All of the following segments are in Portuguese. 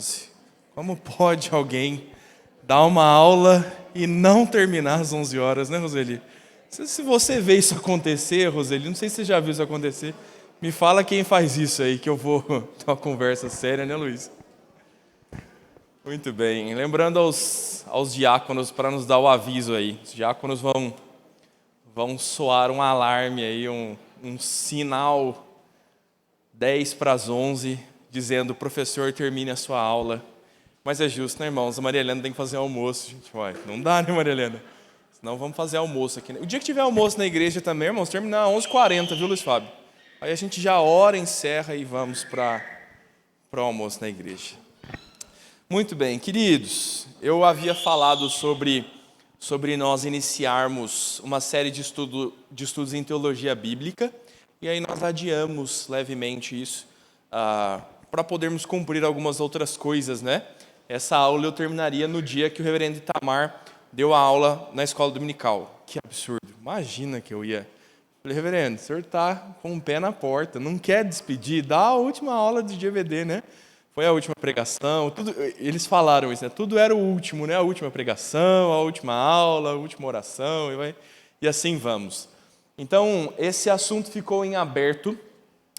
11. Como pode alguém dar uma aula e não terminar às 11 horas, né, Roseli? Se você vê isso acontecer, Roseli, não sei se você já viu isso acontecer, me fala quem faz isso aí, que eu vou ter uma conversa séria, né, Luiz? Muito bem. Lembrando aos diáconos para nos dar o aviso aí. Os diáconos vão soar um alarme aí, um sinal 10 para as 11, dizendo: professor, termine a sua aula. Mas é justo, né, irmãos? A Maria Helena tem que fazer almoço, gente. Uai, não dá, né, Maria Helena? Senão vamos fazer almoço aqui. O dia que tiver almoço na igreja também, irmãos, terminar às 11h40, viu, Luiz Fábio? Aí a gente já ora, encerra e vamos para o almoço na igreja. Muito bem, queridos, eu havia falado sobre nós iniciarmos uma série de estudos em teologia bíblica, e aí nós adiamos levemente isso, para podermos cumprir algumas outras coisas, né? Essa aula eu terminaria no dia que o reverendo Itamar deu a aula na escola dominical. Que absurdo, imagina que eu ia... Falei: reverendo, o senhor está com o pé na porta, não quer despedir, dá a última aula de GVD, né? Foi a última pregação, tudo, eles falaram isso, né? Tudo era o último, né? A última pregação, a última aula, a última oração, e assim vamos. Então, esse assunto ficou em aberto,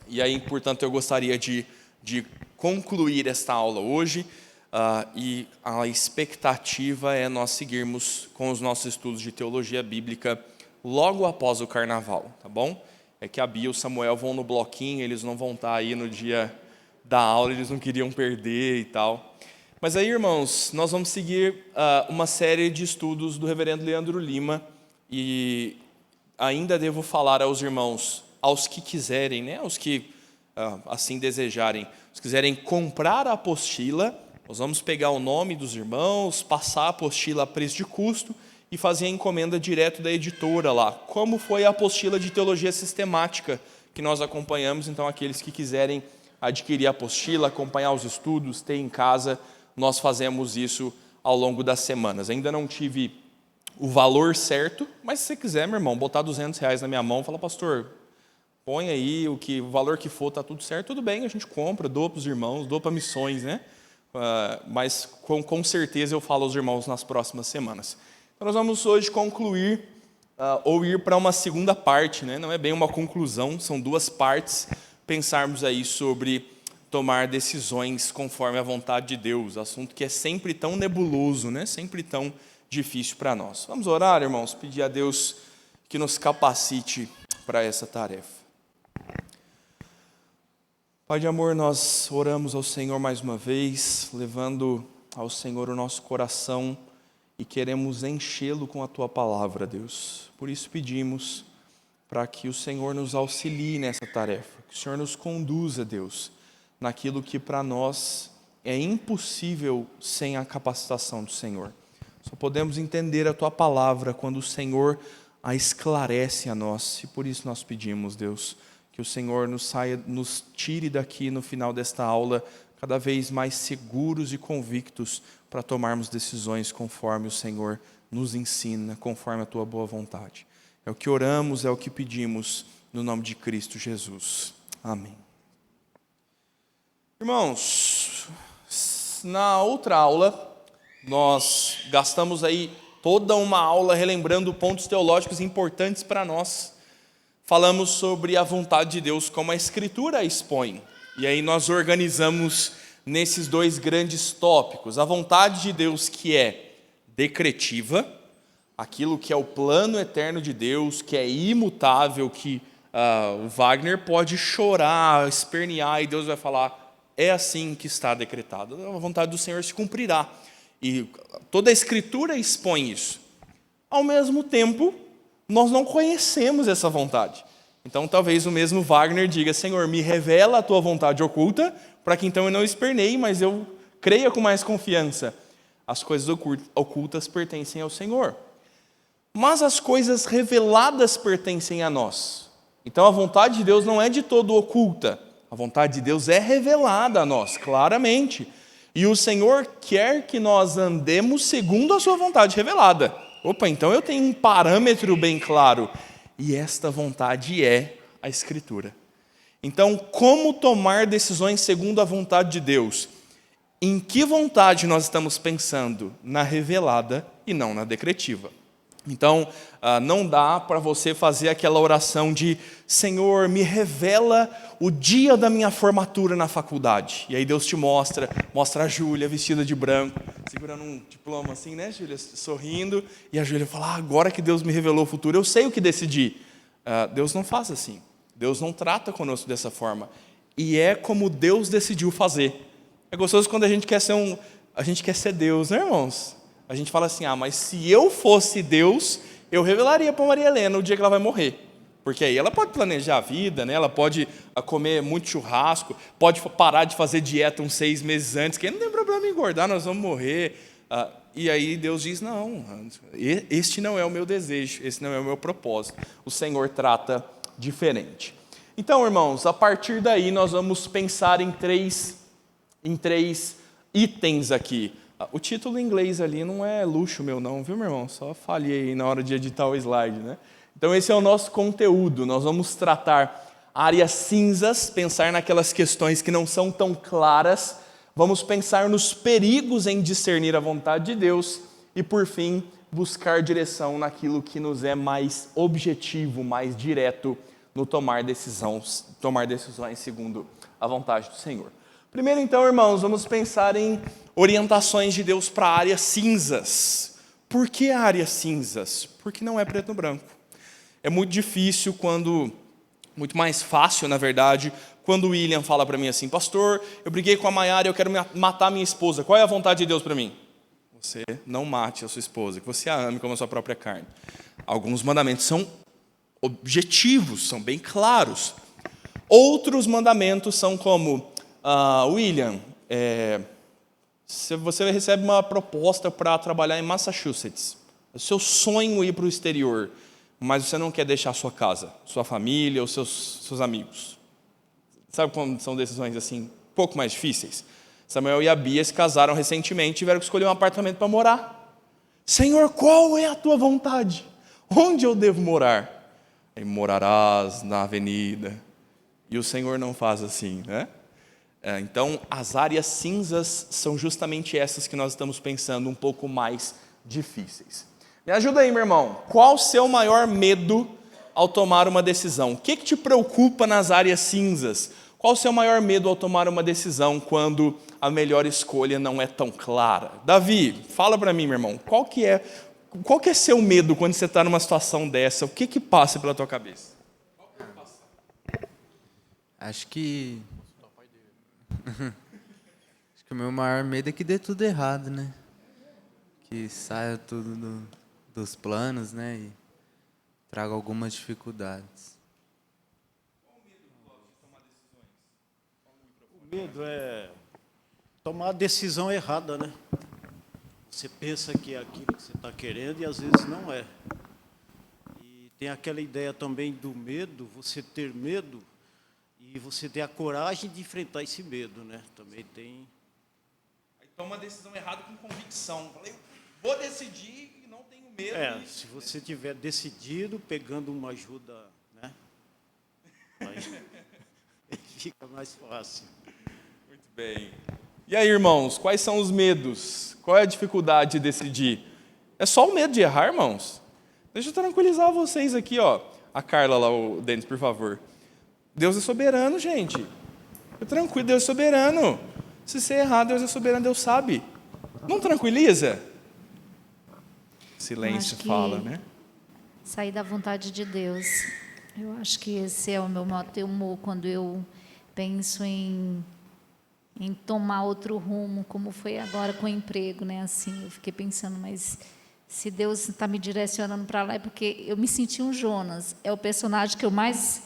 e aí, portanto, eu gostaria de concluir esta aula hoje, e a expectativa é nós seguirmos com os nossos estudos de teologia bíblica logo após o carnaval, tá bom? É que a Bia e o Samuel vão no bloquinho, eles não vão estar aí no dia da aula, eles não queriam perder e tal. Mas aí, irmãos, nós vamos seguir uma série de estudos do reverendo Leandro Lima, e ainda devo falar aos irmãos, aos que quiserem, né, aos que assim desejarem, se quiserem comprar a apostila, nós vamos pegar o nome dos irmãos, passar a apostila a preço de custo e fazer a encomenda direto da editora lá, como foi a apostila de teologia sistemática que nós acompanhamos. Então, aqueles que quiserem adquirir a apostila, acompanhar os estudos, ter em casa, nós fazemos isso ao longo das semanas. Ainda não tive o valor certo, mas se você quiser, meu irmão, botar R$200 na minha mão, fala: pastor, põe aí o valor que for, está tudo certo, tudo bem, a gente compra, doa para os irmãos, doa para missões, né? Mas com certeza eu falo aos irmãos nas próximas semanas. Então nós vamos hoje concluir, ou ir para uma segunda parte, né? Não é bem uma conclusão, são duas partes, pensarmos aí sobre tomar decisões conforme a vontade de Deus, assunto que é sempre tão nebuloso, né? Sempre tão difícil para nós. Vamos orar, irmãos, pedir a Deus que nos capacite para essa tarefa. Pai de amor, nós oramos ao Senhor mais uma vez, levando ao Senhor o nosso coração e queremos enchê-lo com a Tua palavra, Deus. Por isso pedimos para que o Senhor nos auxilie nessa tarefa, que o Senhor nos conduza, Deus, naquilo que para nós é impossível sem a capacitação do Senhor. Só podemos entender a Tua palavra quando o Senhor a esclarece a nós, e por isso nós pedimos, Deus, que o Senhor nos tire daqui no final desta aula cada vez mais seguros e convictos para tomarmos decisões conforme o Senhor nos ensina, conforme a Tua boa vontade. É o que oramos, é o que pedimos, no nome de Cristo Jesus. Amém. Irmãos, na outra aula, nós gastamos aí toda uma aula relembrando pontos teológicos importantes para nós. Falamos sobre a vontade de Deus como a Escritura expõe. E aí nós organizamos nesses dois grandes tópicos. A vontade de Deus, que é decretiva, aquilo que é o plano eterno de Deus, que é imutável, que o Wagner pode chorar, espernear, e Deus vai falar: é assim que está decretado. A vontade do Senhor se cumprirá. E toda a Escritura expõe isso. Ao mesmo tempo, nós não conhecemos essa vontade. Então, talvez o mesmo Wagner diga: Senhor, me revela a Tua vontade oculta, para que então eu não esperneie, mas eu creia com mais confiança. As coisas ocultas pertencem ao Senhor. Mas as coisas reveladas pertencem a nós. Então, a vontade de Deus não é de todo oculta. A vontade de Deus é revelada a nós, claramente. E o Senhor quer que nós andemos segundo a Sua vontade revelada. Opa, então eu tenho um parâmetro bem claro. E esta vontade é a Escritura. Então, como tomar decisões segundo a vontade de Deus? Em que vontade nós estamos pensando? Na revelada e não na decretiva. Então, não dá para você fazer aquela oração de Senhor, me revela o dia da minha formatura na faculdade. E aí Deus te mostra a Júlia vestida de branco, segurando um diploma assim, né, Júlia? Sorrindo. E a Júlia fala, agora que Deus me revelou o futuro, eu sei o que decidi. Deus não faz assim. Deus não trata conosco dessa forma. E é como Deus decidiu fazer. É gostoso quando a gente quer ser Deus, né, irmãos? A gente fala assim, mas se eu fosse Deus, eu revelaria para Maria Helena o dia que ela vai morrer. Porque aí ela pode planejar a vida, né? Ela pode comer muito churrasco, pode parar de fazer dieta uns 6 meses antes, que aí não tem problema em engordar, nós vamos morrer. E aí Deus diz, não, este não é o meu desejo, esse não é o meu propósito. O Senhor trata diferente. Então, irmãos, a partir daí nós vamos pensar em três itens aqui. O título em inglês ali não é luxo meu não, viu, meu irmão? Só falhei na hora de editar o slide, né? Então esse é o nosso conteúdo. Nós vamos tratar áreas cinzas, pensar naquelas questões que não são tão claras. Vamos pensar nos perigos em discernir a vontade de Deus. E, por fim, buscar direção naquilo que nos é mais objetivo, mais direto no tomar decisões segundo a vontade do Senhor. Primeiro, então, irmãos, vamos pensar em orientações de Deus para áreas cinzas. Por que áreas cinzas? Porque não é preto no branco. É muito difícil muito mais fácil, na verdade, quando o William fala para mim assim, pastor, eu briguei com a Maiara e eu quero matar minha esposa. Qual é a vontade de Deus para mim? Você não mate a sua esposa, que você a ame como a sua própria carne. Alguns mandamentos são objetivos, são bem claros. Outros mandamentos são como... William, você recebe uma proposta para trabalhar em Massachusetts. É o seu sonho ir para o exterior, mas você não quer deixar sua casa, sua família, os seus amigos. Sabe quando são decisões assim, um pouco mais difíceis? Samuel e a Bia se casaram recentemente e tiveram que escolher um apartamento para morar. Senhor, qual é a tua vontade? Onde eu devo morar? Aí, morarás na avenida. E o Senhor não faz assim, né? Então, as áreas cinzas são justamente essas que nós estamos pensando um pouco mais difíceis. Me ajuda aí, meu irmão. Qual o seu maior medo ao tomar uma decisão? O que te preocupa nas áreas cinzas? Qual o seu maior medo ao tomar uma decisão quando a melhor escolha não é tão clara? Davi, fala para mim, meu irmão. Qual que é seu medo quando você está numa situação dessa? O que passa pela tua cabeça? Acho que o meu maior medo é que dê tudo errado, né? Que saia tudo dos planos, né? E traga algumas dificuldades. O medo é tomar a decisão errada, né? Você pensa que é aquilo que você está querendo e às vezes não é. E tem aquela ideia também do medo, você ter medo e você ter a coragem de enfrentar esse medo, né? Também tem... Aí toma uma decisão errada com convicção. Falei, vou decidir e não tenho medo disso. Se você tiver decidido, pegando uma ajuda, né? Aí fica mais fácil. Muito bem. E aí, irmãos, quais são os medos? Qual é a dificuldade de decidir? É só o medo de errar, irmãos? Deixa eu tranquilizar vocês aqui, ó. A Carla lá, o Denis, por favor. Deus é soberano, gente. É tranquilo, Deus é soberano. Se você errar, Deus é soberano, Deus sabe. Não tranquiliza? Silêncio fala, né? Sair da vontade de Deus. Eu acho que esse é o meu maior temor quando eu penso em tomar outro rumo, como foi agora com o emprego, né? Assim, eu fiquei pensando, mas se Deus está me direcionando para lá, é porque eu me senti um Jonas. É o personagem que eu mais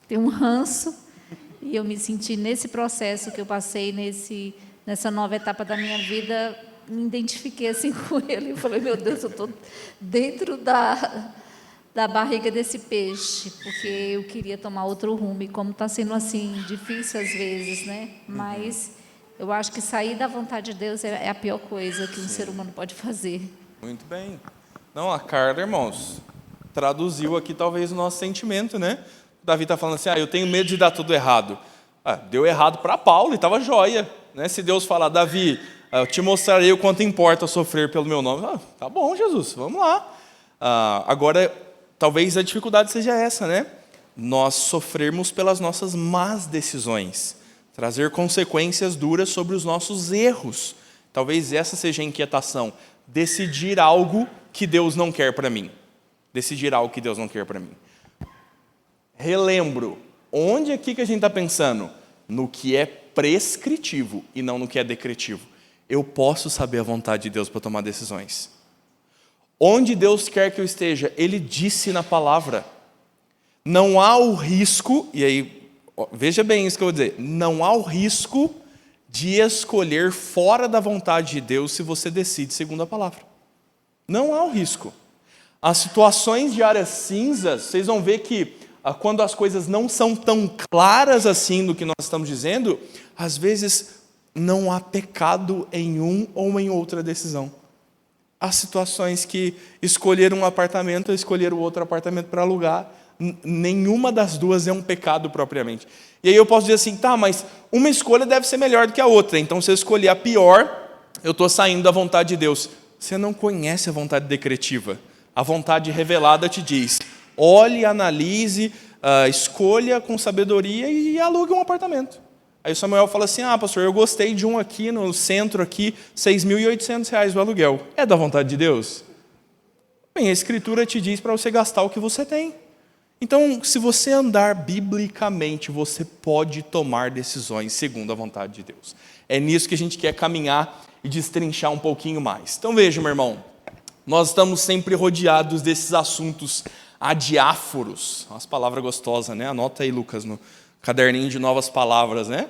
tenho um ranço, e eu me senti nesse processo que eu passei, nessa nova etapa da minha vida, me identifiquei assim com ele. Eu falei, meu Deus, eu estou dentro da barriga desse peixe, porque eu queria tomar outro rumo, e como está sendo assim, difícil às vezes, né? Mas eu acho que sair da vontade de Deus é a pior coisa que um ser humano pode fazer. Muito bem. Não, a Carla, irmãos, traduziu aqui talvez o nosso sentimento, né? O Davi está falando assim, eu tenho medo de dar tudo errado. Deu errado para Paulo e estava jóia. né? Se Deus falar, Davi, eu te mostrarei o quanto importa sofrer pelo meu nome. Tá bom, Jesus, vamos lá. Agora, talvez a dificuldade seja essa, né? Nós sofrermos pelas nossas más decisões, trazer consequências duras sobre os nossos erros. Talvez essa seja a inquietação, decidir algo que Deus não quer para mim. Decidir algo que Deus não quer para mim. Relembro, onde aqui que a gente está pensando? No que é prescritivo e não no que é decretivo. Eu posso saber a vontade de Deus para tomar decisões. Onde Deus quer que eu esteja, Ele disse na palavra. Não há o risco, e aí, veja bem isso que eu vou dizer, não há o risco de escolher fora da vontade de Deus se você decide segundo a palavra. Não há o risco. As situações de áreas cinzas, vocês vão ver que quando as coisas não são tão claras assim do que nós estamos dizendo, às vezes não há pecado em um ou em outra decisão. Há situações que escolher um apartamento ou escolher o outro apartamento para alugar, nenhuma das duas é um pecado propriamente. E aí eu posso dizer assim, tá, mas uma escolha deve ser melhor do que a outra, então se eu escolher a pior, eu estou saindo da vontade de Deus. Você não conhece a vontade decretiva. A vontade revelada te diz, olhe, analise, escolha com sabedoria e alugue um apartamento. Aí o Samuel fala assim, pastor, eu gostei de um aqui no centro, aqui, R$6.800 o aluguel. É da vontade de Deus? Bem, a Escritura te diz para você gastar o que você tem. Então, se você andar biblicamente, você pode tomar decisões segundo a vontade de Deus. É nisso que a gente quer caminhar e destrinchar um pouquinho mais. Então veja, meu irmão, nós estamos sempre rodeados desses assuntos adiáforos. Umas palavras gostosas, né? Anota aí, Lucas, no caderninho de novas palavras, né?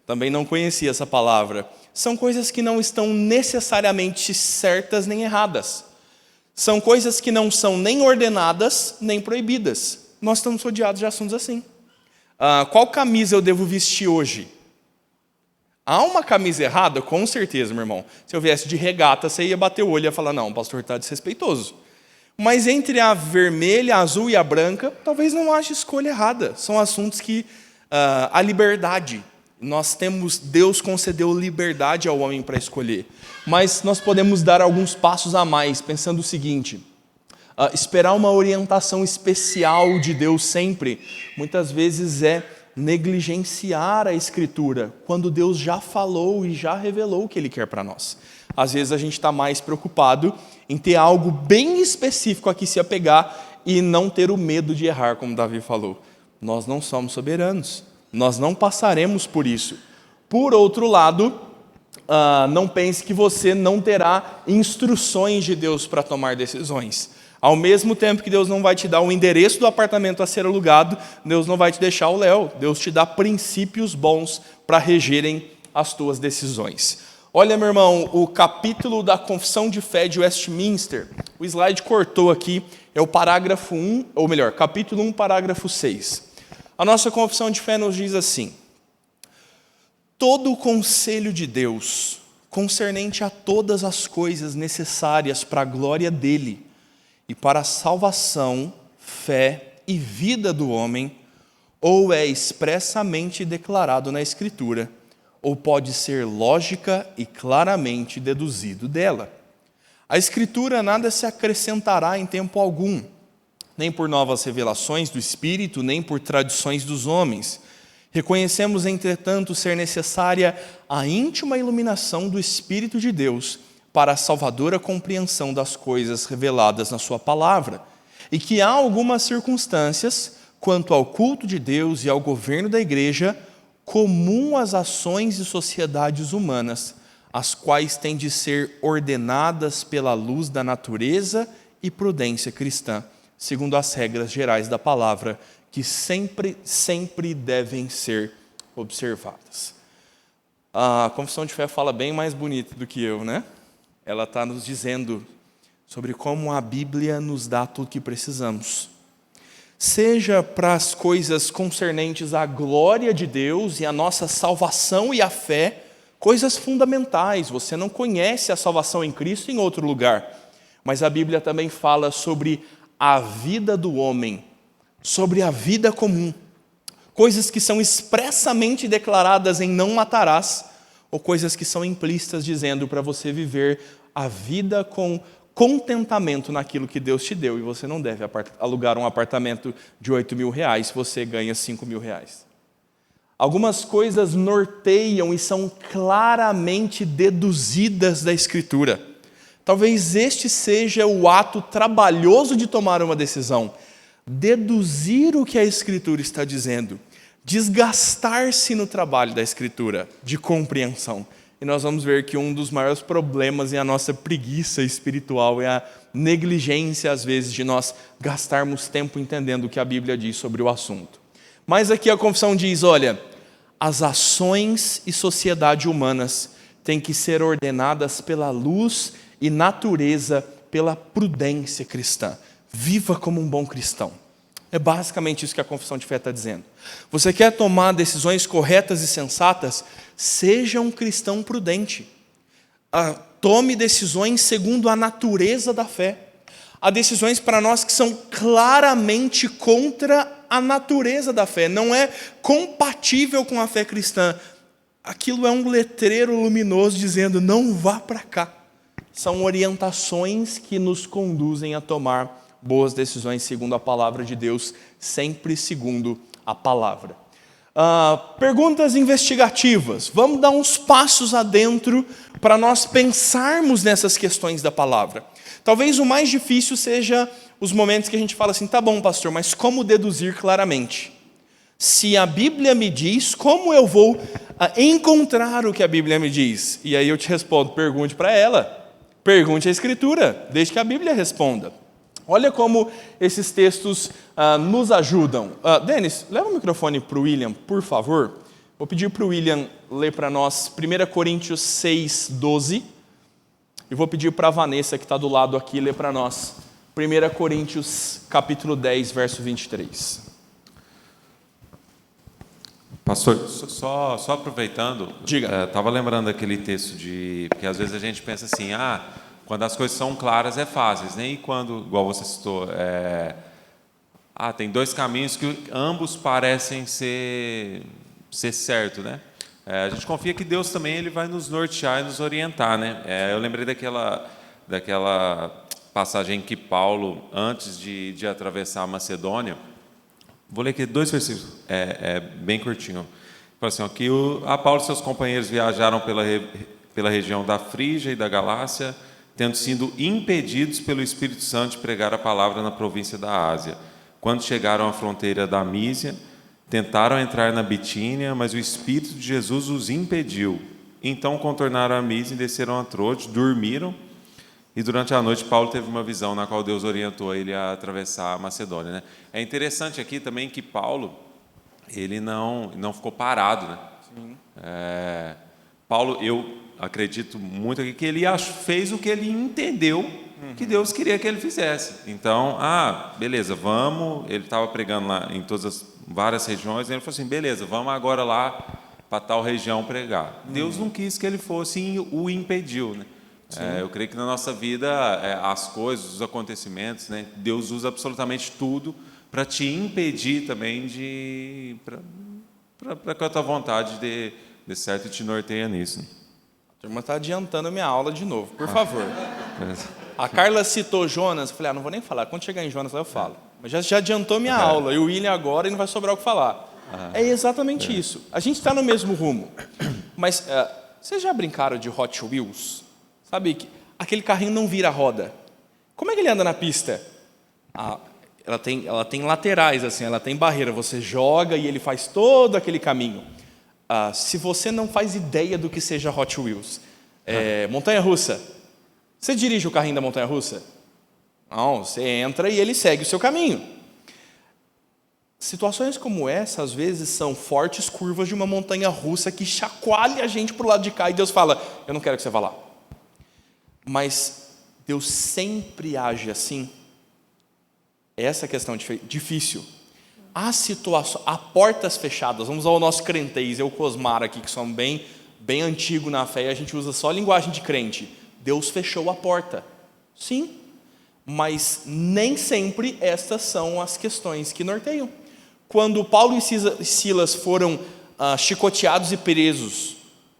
Também não conhecia essa palavra. São coisas que não estão necessariamente certas nem erradas. São coisas que não são nem ordenadas nem proibidas. Nós estamos rodeados de assuntos assim. Qual camisa eu devo vestir hoje? Há uma camisa errada? Com certeza, meu irmão. Se eu viesse de regata, você ia bater o olho e ia falar, não, o pastor está desrespeitoso. Mas entre a vermelha, a azul e a branca, talvez não haja escolha errada. São assuntos que a liberdade. Deus concedeu liberdade ao homem para escolher. Mas nós podemos dar alguns passos a mais, pensando o seguinte, esperar uma orientação especial de Deus sempre, muitas vezes é negligenciar a Escritura, quando Deus já falou e já revelou o que Ele quer para nós. Às vezes a gente está mais preocupado em ter algo bem específico a que se apegar e não ter o medo de errar, como Davi falou. Nós não somos soberanos, nós não passaremos por isso. Por outro lado, não pense que você não terá instruções de Deus para tomar decisões. Ao mesmo tempo que Deus não vai te dar o endereço do apartamento a ser alugado, Deus não vai te deixar o léu. Deus te dá princípios bons para regerem as tuas decisões. Olha, meu irmão, o capítulo da Confissão de Fé de Westminster, o slide cortou aqui, é o parágrafo 1, ou melhor, capítulo 1, parágrafo 6. A nossa Confissão de Fé nos diz assim, todo o conselho de Deus, concernente a todas as coisas necessárias para a glória dele, e para a salvação, fé e vida do homem, ou é expressamente declarado na Escritura, ou pode ser lógica e claramente deduzido dela. A Escritura nada se acrescentará em tempo algum, nem por novas revelações do Espírito, nem por tradições dos homens. Reconhecemos, entretanto, ser necessária a íntima iluminação do Espírito de Deus, para a salvadora compreensão das coisas reveladas na sua palavra, e que há algumas circunstâncias, quanto ao culto de Deus e ao governo da igreja, comum às ações e sociedades humanas, as quais têm de ser ordenadas pela luz da natureza e prudência cristã, segundo as regras gerais da palavra, que sempre devem ser observadas. A Confissão de Fé fala bem mais bonito do que eu, né? Ela está nos dizendo sobre como a Bíblia nos dá tudo o que precisamos. Seja para as coisas concernentes à glória de Deus e à nossa salvação e à fé, coisas fundamentais. Você não conhece a salvação em Cristo em outro lugar. Mas a Bíblia também fala sobre a vida do homem, sobre a vida comum. Coisas que são expressamente declaradas em não matarás, ou coisas que são implícitas dizendo para você viver a vida com contentamento naquilo que Deus te deu, e você não deve alugar um apartamento de R$8.000 se você ganha R$5.000. Algumas coisas norteiam e são claramente deduzidas da Escritura. Talvez este seja o ato trabalhoso de tomar uma decisão. Deduzir o que a Escritura está dizendo. Desgastar-se no trabalho da Escritura, de compreensão. E nós vamos ver que um dos maiores problemas é a nossa preguiça espiritual, é a negligência, às vezes, de nós gastarmos tempo entendendo o que a Bíblia diz sobre o assunto. Mas aqui a confissão diz, olha, as ações e sociedade humanas têm que ser ordenadas pela luz e natureza, pela prudência cristã. Viva como um bom cristão. É basicamente isso que a confissão de fé está dizendo. Você quer tomar decisões corretas e sensatas? Seja um cristão prudente. Tome decisões segundo a natureza da fé. Há decisões para nós que são claramente contra a natureza da fé. Não é compatível com a fé cristã. Aquilo é um letreiro luminoso dizendo, não vá para cá. São orientações que nos conduzem a tomar boas decisões segundo a palavra de Deus, sempre segundo a palavra. Perguntas investigativas. Vamos dar uns passos adentro para nós pensarmos nessas questões da palavra. Talvez o mais difícil seja os momentos que a gente fala assim, tá bom, pastor, mas como deduzir claramente? Se a Bíblia me diz, como eu vou encontrar o que a Bíblia me diz? E aí eu te respondo, pergunte para ela, pergunte a Escritura, desde que a Bíblia responda. Olha como esses textos nos ajudam. Denis, leva o microfone para o William, por favor. Vou pedir para o William ler para nós 1 Coríntios 6, 12. E vou pedir para a Vanessa, que está do lado aqui, ler para nós 1 Coríntios capítulo 10, verso 23. Pastor, só aproveitando, Diga. Estava lembrando daquele texto porque às vezes a gente pensa assim, quando as coisas são claras é fácil, né? E quando, igual você citou, tem dois caminhos que ambos parecem ser certo, né? A gente confia que Deus também ele vai nos nortear e nos orientar, né? Eu lembrei daquela passagem que Paulo, antes de atravessar a Macedônia, vou ler aqui 2 versículos, bem curtinho. Fala assim, que Paulo e seus companheiros viajaram pela região da Frígia e da Galácia, tendo sido impedidos pelo Espírito Santo de pregar a palavra na província da Ásia. Quando chegaram à fronteira da Mísia, tentaram entrar na Bitínia, mas o Espírito de Jesus os impediu. Então contornaram a Mísia e desceram a Troade, dormiram, e durante a noite Paulo teve uma visão na qual Deus orientou ele a atravessar a Macedônia, né? É interessante aqui também que Paulo, ele não ficou parado, né? Sim. Paulo, eu acredito muito aqui que ele fez o que ele entendeu que Deus queria que ele fizesse. Então, beleza, vamos. Ele estava pregando lá em todas as várias regiões, e ele falou assim, beleza, vamos agora lá para tal região pregar. Deus não quis que ele fosse e o impediu, né? Eu creio que na nossa vida, as coisas, os acontecimentos, né, Deus usa absolutamente tudo para te impedir também para que a tua vontade dê certo e te norteia nisso. A turma está adiantando a minha aula de novo, por favor. A Carla citou Jonas, eu falei, não vou nem falar, quando chegar em Jonas lá eu falo. Mas já adiantou minha aula, e o William agora e não vai sobrar o que falar. É exatamente isso. A gente está no mesmo rumo. Mas vocês já brincaram de Hot Wheels? Sabe, aquele carrinho não vira roda. Como é que ele anda na pista? Ela tem laterais, assim, ela tem barreira. Você joga e ele faz todo aquele caminho. Se você não faz ideia do que seja Hot Wheels, montanha-russa. Você dirige o carrinho da montanha-russa? Não, você entra e ele segue o seu caminho. Situações como essa, às vezes, são fortes curvas de uma montanha-russa que chacoalha a gente para o lado de cá e Deus fala, eu não quero que você vá lá. Mas Deus sempre age assim. Essa é a questão difícil. Há situações, há portas fechadas. Vamos ao nosso crentez, eu e o Cosmar aqui, que somos bem antigo na fé, e a gente usa só a linguagem de crente. Deus fechou a porta. Sim, mas nem sempre estas são as questões que norteiam. Quando Paulo e Silas foram chicoteados e presos,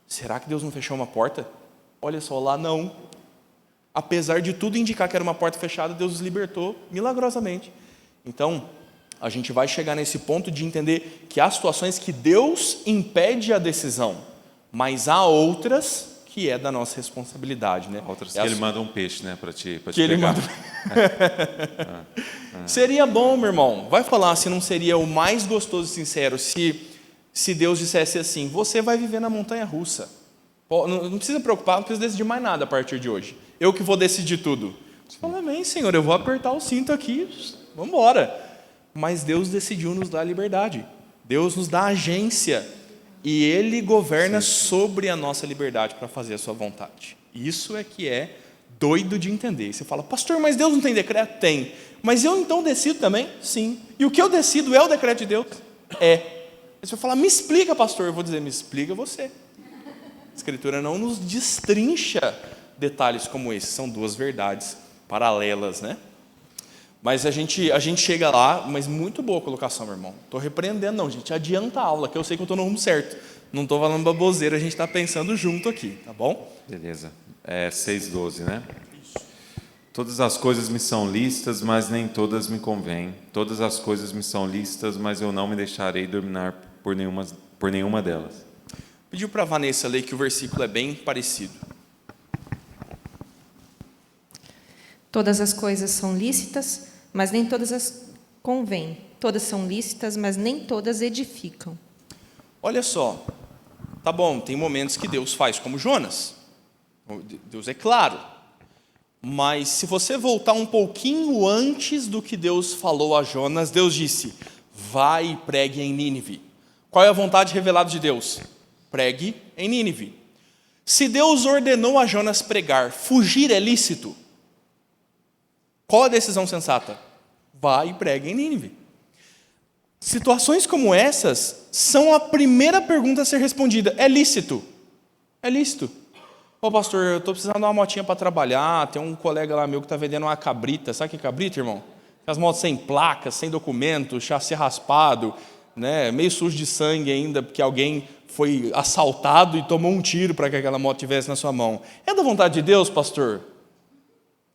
Será que Deus não fechou uma porta? Olha só, lá não. Apesar de tudo indicar que era uma porta fechada, Deus os libertou milagrosamente. Então, a gente vai chegar nesse ponto de entender que há situações que Deus impede a decisão, mas há outras que é da nossa responsabilidade, né? Outras que ele manda um peixe, né, para te Que ele pegar. manda. Seria bom, meu irmão, vai falar se não seria o mais gostoso e sincero se Deus dissesse assim: você vai viver na montanha russa. Não precisa preocupar, não precisa decidir mais nada a partir de hoje. Eu que vou decidir tudo. Você fala: amém, Senhor, eu vou apertar o cinto aqui, vamos embora. Mas Deus decidiu nos dar liberdade. Deus nos dá agência. E Ele governa sobre a nossa liberdade para fazer a sua vontade. Isso é que é doido de entender. Você fala: pastor, mas Deus não tem decreto? Tem. Mas eu então decido também? Sim. E o que eu decido é o decreto de Deus? É. Aí você vai falar: me explica, pastor. Eu vou dizer: me explica você. A Escritura não nos destrincha detalhes como esse. São duas verdades paralelas, né? Mas a gente chega lá, mas muito boa a colocação, meu irmão. Estou repreendendo, não, gente. Adianta a aula, que eu sei que eu estou no rumo certo. Não estou falando baboseira, a gente está pensando junto aqui, tá bom? Beleza. 6:12, né? Todas as coisas me são lícitas, mas nem todas me convêm. Todas as coisas me são lícitas, mas eu não me deixarei dominar por nenhuma delas. Pediu para a Vanessa ler que o versículo é bem parecido. Todas as coisas são lícitas, mas nem todas as convêm. Todas são lícitas, mas nem todas edificam. Olha só, tá bom, tem momentos que Deus faz como Jonas. Deus é claro. Mas se você voltar um pouquinho antes do que Deus falou a Jonas, Deus disse: vai e pregue em Nínive. Qual é a vontade revelada de Deus? Pregue em Nínive. Se Deus ordenou a Jonas pregar, fugir é lícito? Qual a decisão sensata? Vai e pregue em Nínive. Situações como essas são a primeira pergunta a ser respondida. É lícito? É lícito. Ô pastor, eu estou precisando de uma motinha para trabalhar, tem um colega lá meu que está vendendo uma cabrita. Sabe o que é cabrita, irmão? As motos sem placa, sem documento, chassi raspado, né? Meio sujo de sangue ainda, porque alguém foi assaltado e tomou um tiro para que aquela moto estivesse na sua mão. É da vontade de Deus, pastor?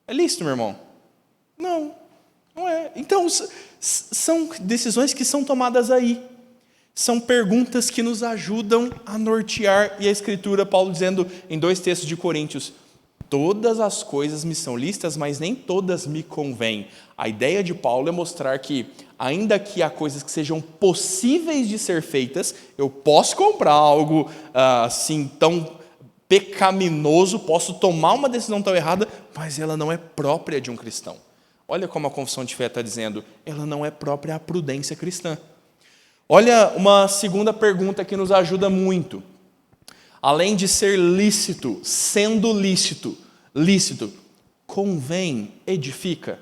É lícito, meu irmão? Não, não é. Então, são decisões que são tomadas aí. São perguntas que nos ajudam a nortear. E a Escritura, Paulo dizendo em 2 textos de Coríntios: todas as coisas me são lícitas, mas nem todas me convêm. A ideia de Paulo é mostrar que, ainda que há coisas que sejam possíveis de ser feitas, eu posso comprar algo assim tão pecaminoso, posso tomar uma decisão tão errada, mas ela não é própria de um cristão. Olha como a confissão de fé está dizendo: ela não é própria à prudência cristã. Olha uma segunda pergunta que nos ajuda muito. Além de ser lícito, sendo lícito, convém, edifica?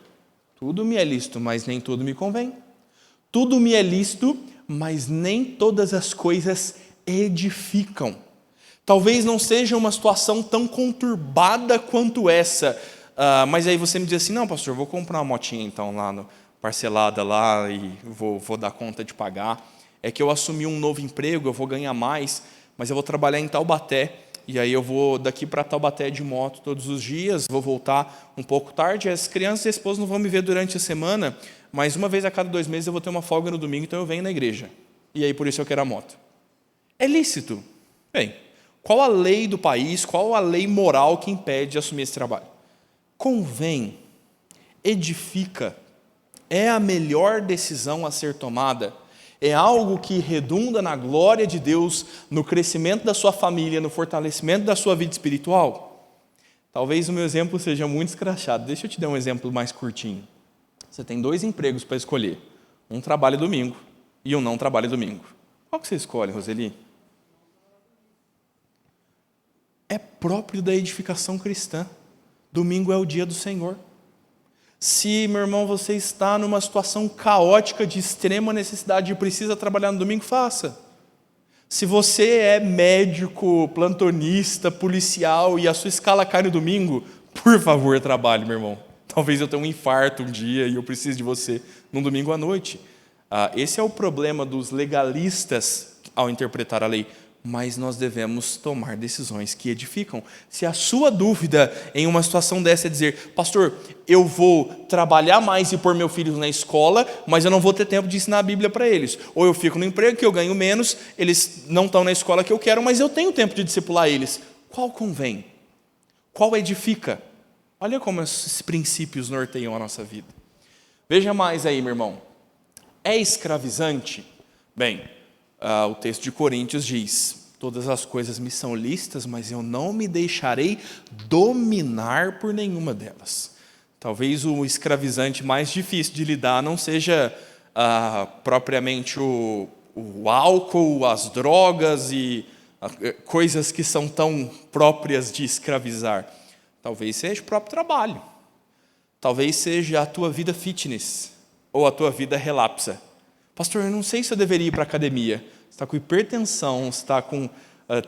Tudo me é lícito, mas nem tudo me convém. Tudo me é lícito, mas nem todas as coisas edificam. Talvez não seja uma situação tão conturbada quanto essa, mas aí você me diz assim: não, pastor, vou comprar uma motinha então lá parcelada lá e vou dar conta de pagar. É que eu assumi um novo emprego, eu vou ganhar mais, mas eu vou trabalhar em Taubaté, e aí eu vou daqui para Taubaté de moto todos os dias, vou voltar um pouco tarde. As crianças e a esposa não vão me ver durante a semana, mas uma vez a cada 2 meses eu vou ter uma folga no domingo, então eu venho na igreja. E aí por isso eu quero a moto. É lícito? Bem, qual a lei do país, qual a lei moral que impede de assumir esse trabalho? Convém, edifica, é a melhor decisão a ser tomada, é algo que redunda na glória de Deus, no crescimento da sua família, no fortalecimento da sua vida espiritual? Talvez o meu exemplo seja muito escrachado. Deixa eu te dar um exemplo mais curtinho. Você tem 2 empregos para escolher. Um trabalha domingo e um não trabalha domingo. Qual que você escolhe, Roseli? É próprio da edificação cristã. Domingo é o dia do Senhor. Se, meu irmão, você está numa situação caótica de extrema necessidade e precisa trabalhar no domingo, faça. Se você é médico, plantonista, policial e a sua escala cai no domingo, por favor, trabalhe, meu irmão. Talvez eu tenha um infarto um dia e eu precise de você num domingo à noite. Esse é o problema dos legalistas ao interpretar a lei. mas nós devemos tomar decisões que edificam. Se a sua dúvida em uma situação dessa é dizer, pastor, eu vou trabalhar mais e pôr meu filho na escola, mas eu não vou ter tempo de ensinar a Bíblia para eles. Ou eu fico no emprego que eu ganho menos, eles não estão na escola que eu quero, mas eu tenho tempo de discipular eles. Qual convém? Qual edifica? Olha como esses princípios norteiam a nossa vida. Veja mais aí, meu irmão. É escravizante? Bem, o texto de Coríntios diz, todas as coisas me são lícitas, mas eu não me deixarei dominar por nenhuma delas. Talvez o escravizante mais difícil de lidar não seja propriamente o álcool, as drogas e coisas que são tão próprias de escravizar. Talvez seja o próprio trabalho. Talvez seja a tua vida fitness ou a tua vida relapsa. Pastor, eu não sei se eu deveria ir para a academia. Você está com hipertensão, você está com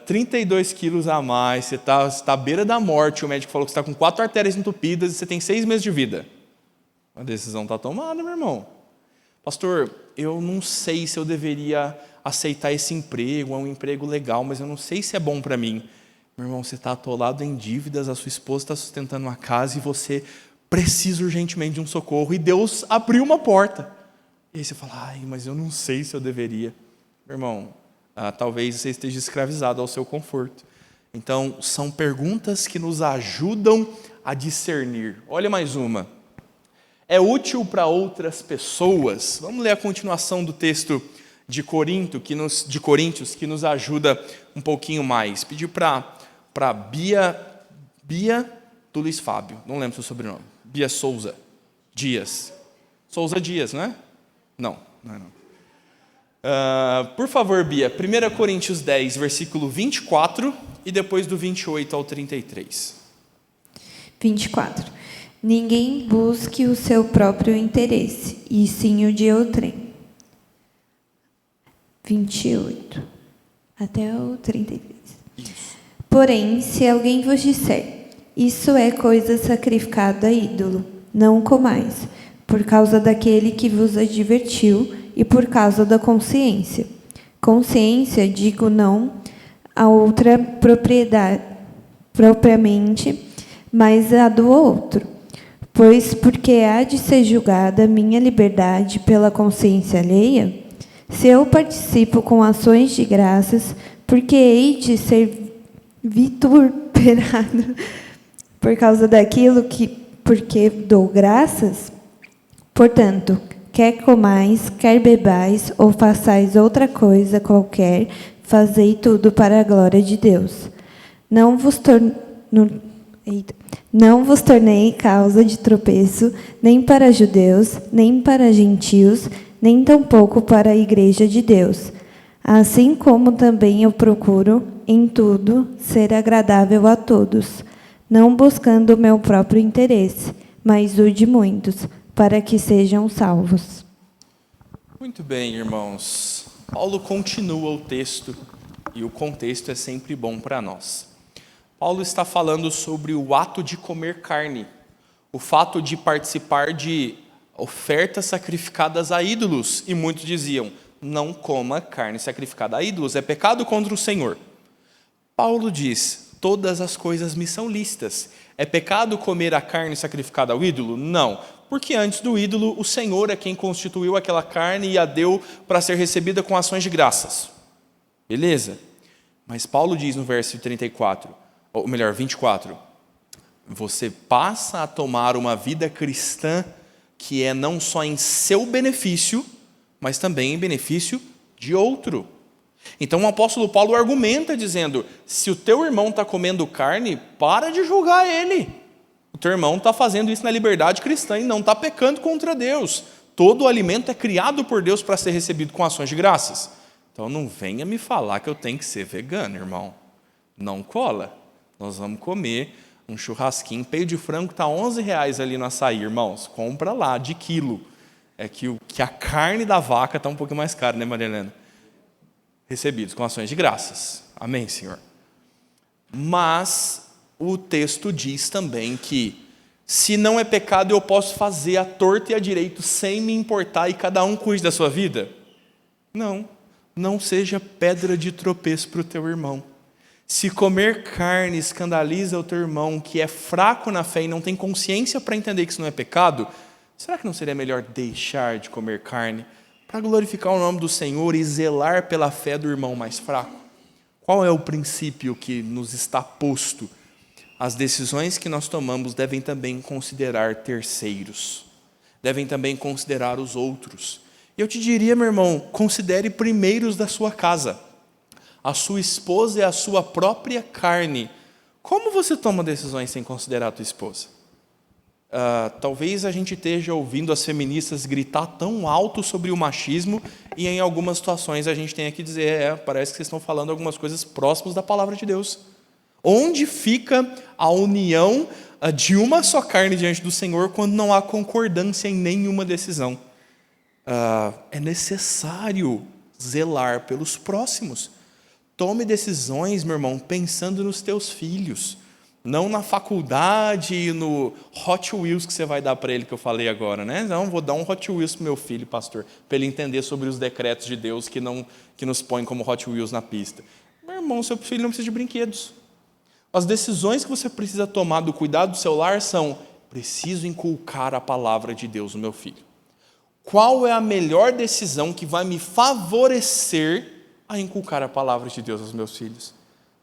32 quilos a mais, você está à beira da morte, o médico falou que você está com 4 artérias entupidas e você tem 6 meses de vida. A decisão está tomada, meu irmão. Pastor, eu não sei se eu deveria aceitar esse emprego, é um emprego legal, mas eu não sei se é bom para mim. Meu irmão, você está atolado em dívidas, a sua esposa está sustentando uma casa e você precisa urgentemente de um socorro e Deus abriu uma porta. E aí você fala, mas eu não sei se eu deveria. Meu irmão, talvez você esteja escravizado ao seu conforto. Então, são perguntas que nos ajudam a discernir. Olha mais uma. É útil para outras pessoas? Vamos ler a continuação do texto de Coríntios, que nos ajuda um pouquinho mais. Pedi para Bia do Luiz Fábio, não lembro seu sobrenome. Bia Souza Dias. Souza Dias, não é? Não é não. Por favor, Bia, 1 Coríntios 10, versículo 24 e depois do 28 ao 33. 24. Ninguém busque o seu próprio interesse, e sim o de outrem. 28 até o 33. Isso. Porém, se alguém vos disser, isso é coisa sacrificada a ídolo, não comais, por causa daquele que vos advertiu e por causa da consciência. Consciência, digo não a outra propriedade, propriamente, mas a do outro. Pois porque há de ser julgada a minha liberdade pela consciência alheia? Se eu participo com ações de graças, porque hei de ser vituperado por causa daquilo porque dou graças? Portanto, quer comais, quer bebais, ou façais outra coisa qualquer, fazei tudo para a glória de Deus. Não vos tornei causa de tropeço, nem para judeus, nem para gentios, nem tampouco para a igreja de Deus. Assim como também eu procuro, em tudo, ser agradável a todos, não buscando o meu próprio interesse, mas o de muitos, para que sejam salvos. Muito bem, irmãos. Paulo continua o texto, e o contexto é sempre bom para nós. Paulo está falando sobre o ato de comer carne, o fato de participar de ofertas sacrificadas a ídolos, e muitos diziam, não coma carne sacrificada a ídolos, é pecado contra o Senhor. Paulo diz, todas as coisas me são lícitas. É pecado comer a carne sacrificada ao ídolo? Não, porque antes do ídolo, o Senhor é quem constituiu aquela carne e a deu para ser recebida com ações de graças. Beleza? Mas Paulo diz no verso 34, ou melhor, 24, você passa a tomar uma vida cristã que é não só em seu benefício, mas também em benefício de outro. Então o apóstolo Paulo argumenta dizendo, se o teu irmão está comendo carne, para de julgar ele. O teu irmão está fazendo isso na liberdade cristã e não está pecando contra Deus. Todo o alimento é criado por Deus para ser recebido com ações de graças. Então não venha me falar que eu tenho que ser vegano, irmão. Não cola. Nós vamos comer um churrasquinho, peito de frango está R$11 ali no açaí, irmãos. Compra lá, de quilo. É que a carne da vaca está um pouquinho mais cara, né, Maria Helena? Recebidos com ações de graças. Amém, Senhor? Mas o texto diz também que se não é pecado, eu posso fazer a torta e a direito sem me importar e cada um cuide da sua vida? Não. não seja pedra de tropeço para o teu irmão. Se comer carne escandaliza o teu irmão, que é fraco na fé e não tem consciência para entender que isso não é pecado, será que não seria melhor deixar de comer carne para glorificar o nome do Senhor e zelar pela fé do irmão mais fraco? Qual é o princípio que nos está posto? As decisões que nós tomamos devem também considerar terceiros, devem também considerar os outros. E eu te diria, meu irmão, considere primeiros da sua casa. A sua esposa é a sua própria carne. Como você toma decisões sem considerar a tua esposa? Talvez a gente esteja ouvindo as feministas gritar tão alto sobre o machismo e em algumas situações a gente tem que dizer, parece que vocês estão falando algumas coisas próximas da palavra de Deus. Onde fica a união de uma só carne diante do Senhor quando não há concordância em nenhuma decisão? É necessário zelar pelos próximos. Tome decisões, meu irmão, pensando nos teus filhos, não na faculdade e no Hot Wheels que você vai dar para ele, que eu falei agora, né? Não, vou dar um Hot Wheels para meu filho, pastor, para ele entender sobre os decretos de Deus que nos põem como Hot Wheels na pista. Meu irmão, seu filho não precisa de brinquedos. As decisões que você precisa tomar do cuidado do seu lar são: preciso inculcar a palavra de Deus no meu filho. Qual é a melhor decisão que vai me favorecer a inculcar a palavra de Deus aos meus filhos?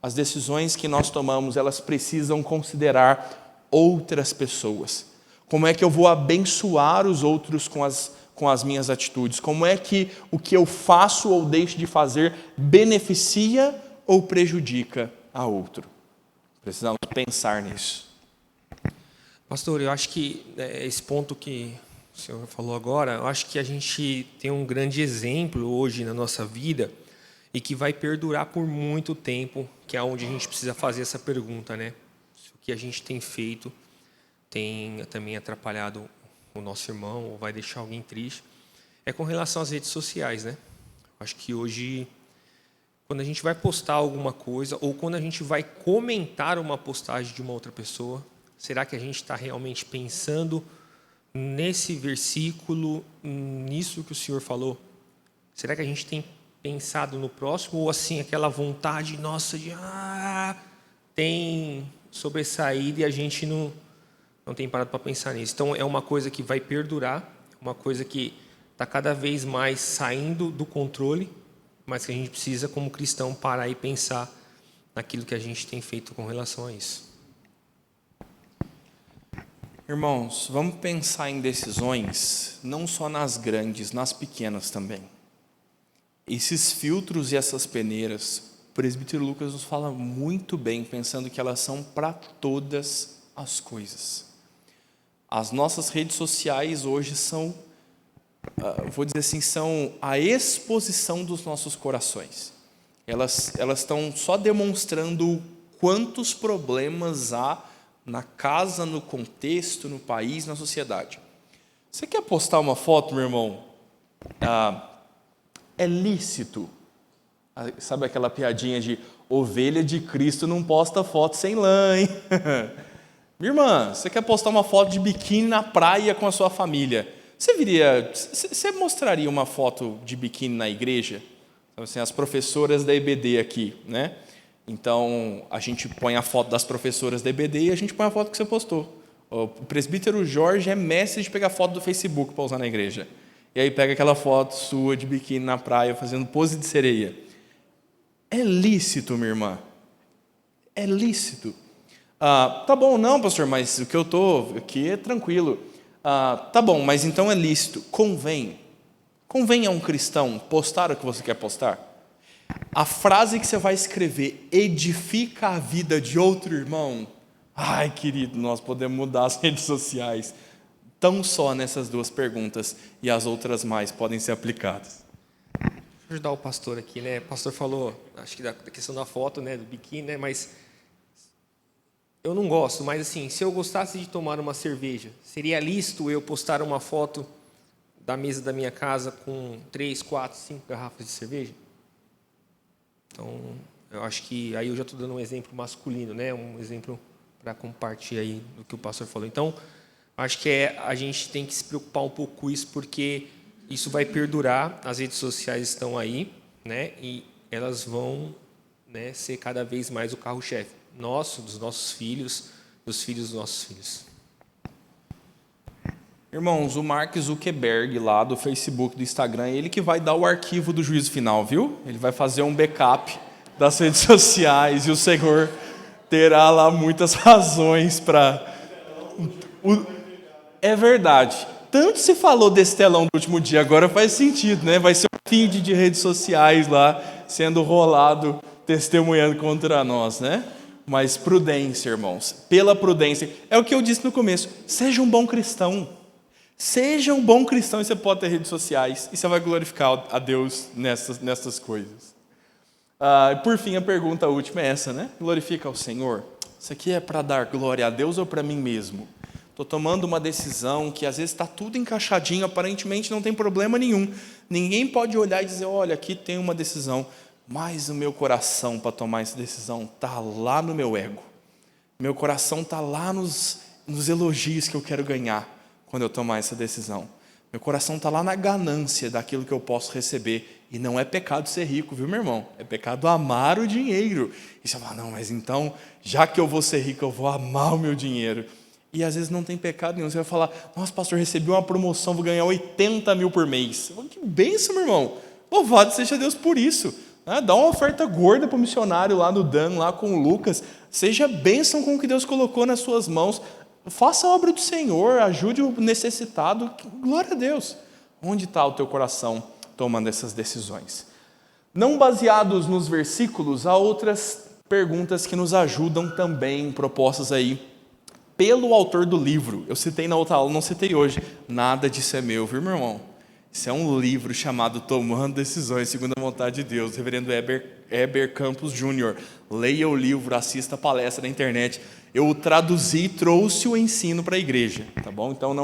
As decisões que nós tomamos, elas precisam considerar outras pessoas. Como é que eu vou abençoar os outros com as minhas atitudes? Como é que o que eu faço ou deixo de fazer beneficia ou prejudica a outro? Precisamos pensar nisso. Pastor, eu acho que esse ponto que o senhor falou agora, eu acho que a gente tem um grande exemplo hoje na nossa vida e que vai perdurar por muito tempo, que é onde a gente precisa fazer essa pergunta, né? Se o que a gente tem feito tem também atrapalhado o nosso irmão ou vai deixar alguém triste, é com relação às redes sociais, né? Acho que hoje, quando a gente vai postar alguma coisa ou quando a gente vai comentar uma postagem de uma outra pessoa, será que a gente está realmente pensando nesse versículo, nisso que o senhor falou? Será que a gente tem pensado no próximo, ou assim, aquela vontade nossa de tem sobressaído e a gente não tem parado para pensar nisso? Então, é uma coisa que vai perdurar, uma coisa que está cada vez mais saindo do controle, mas que a gente precisa, como cristão, parar e pensar naquilo que a gente tem feito com relação a isso. Irmãos, vamos pensar em decisões, não só nas grandes, nas pequenas também. Esses filtros e essas peneiras, o presbítero Lucas nos fala muito bem, pensando que elas são para todas as coisas. As nossas redes sociais hoje são, vou dizer assim, são a exposição dos nossos corações. Elas estão só demonstrando quantos problemas há na casa, no contexto, no país, na sociedade. Você quer postar uma foto, meu irmão? É lícito. Sabe aquela piadinha de ovelha de Cristo não posta foto sem lã, hein? Minha irmã, você quer postar uma foto de biquíni na praia com a sua família? Você mostraria uma foto de biquíni na igreja? Assim, as professoras da EBD aqui, né? Então, a gente põe a foto das professoras da EBD e a gente põe a foto que você postou. O presbítero Jorge é mestre de pegar foto do Facebook para usar na igreja. E aí pega aquela foto sua de biquíni na praia, fazendo pose de sereia. É lícito, minha irmã. É lícito. Tá bom, não, pastor, mas o que eu estou aqui é tranquilo. Tá bom, mas então é lícito. Convém a um cristão postar o que você quer postar? A frase que você vai escrever edifica a vida de outro irmão? Ai, querido, nós podemos mudar as redes sociais. Tão só nessas duas perguntas, e as outras mais podem ser aplicadas. Deixa eu ajudar o pastor aqui, né? O pastor falou, acho que da questão da foto, né, do biquíni, né? Mas eu não gosto, mas assim, se eu gostasse de tomar uma cerveja, seria lícito eu postar uma foto da mesa da minha casa com 3, 4, 5 garrafas de cerveja? Então, eu acho que aí eu já estou dando um exemplo masculino, né? Um exemplo para compartilhar aí do que o pastor falou. Então, acho que a gente tem que se preocupar um pouco com isso, porque isso vai perdurar, as redes sociais estão aí, né? E elas vão, né, ser cada vez mais o carro-chefe nosso, dos nossos filhos, dos filhos dos nossos filhos. Irmãos, o Mark Zuckerberg lá do Facebook, do Instagram, é ele que vai dar o arquivo do juízo final, viu? Ele vai fazer um backup das redes sociais e o Senhor terá lá muitas razões para... É verdade. Tanto se falou desse telão do último dia, agora faz sentido, né? Vai ser um feed de redes sociais lá sendo rolado, testemunhando contra nós, né? Mas prudência, irmãos. Pela prudência. É o que eu disse no começo. Seja um bom cristão. Seja um bom cristão e você pode ter redes sociais e você vai glorificar a Deus nessas coisas. Por fim, a pergunta última é essa, né? Glorifica ao Senhor. Isso aqui é para dar glória a Deus ou para mim mesmo? Estou tomando uma decisão que às vezes está tudo encaixadinho, aparentemente não tem problema nenhum. Ninguém pode olhar e dizer, olha, aqui tem uma decisão, mas o meu coração para tomar essa decisão está lá no meu ego. Meu coração está lá nos elogios que eu quero ganhar quando eu tomar essa decisão. Meu coração está lá na ganância daquilo que eu posso receber. E não é pecado ser rico, viu, meu irmão? É pecado amar o dinheiro. E você fala, não, mas então, já que eu vou ser rico, eu vou amar o meu dinheiro. E às vezes não tem pecado nenhum. Você vai falar, nossa, pastor, recebi uma promoção, vou ganhar 80 mil por mês. Que bênção, meu irmão. Louvado seja Deus por isso. Dá uma oferta gorda para o missionário lá no Dan, lá com o Lucas. Seja bênção com o que Deus colocou nas suas mãos. Faça a obra do Senhor, ajude o necessitado. Glória a Deus. Onde está o teu coração tomando essas decisões? Não baseados nos versículos, há outras perguntas que nos ajudam também, propostas aí pelo autor do livro. Eu citei na outra aula, não citei hoje. Nada disso é meu, viu, meu irmão? Isso é um livro chamado Tomando Decisões, segundo a vontade de Deus, reverendo Heber Campos Jr. Leia o livro, assista a palestra na internet. Eu o traduzi e trouxe o ensino para a igreja, tá bom? Então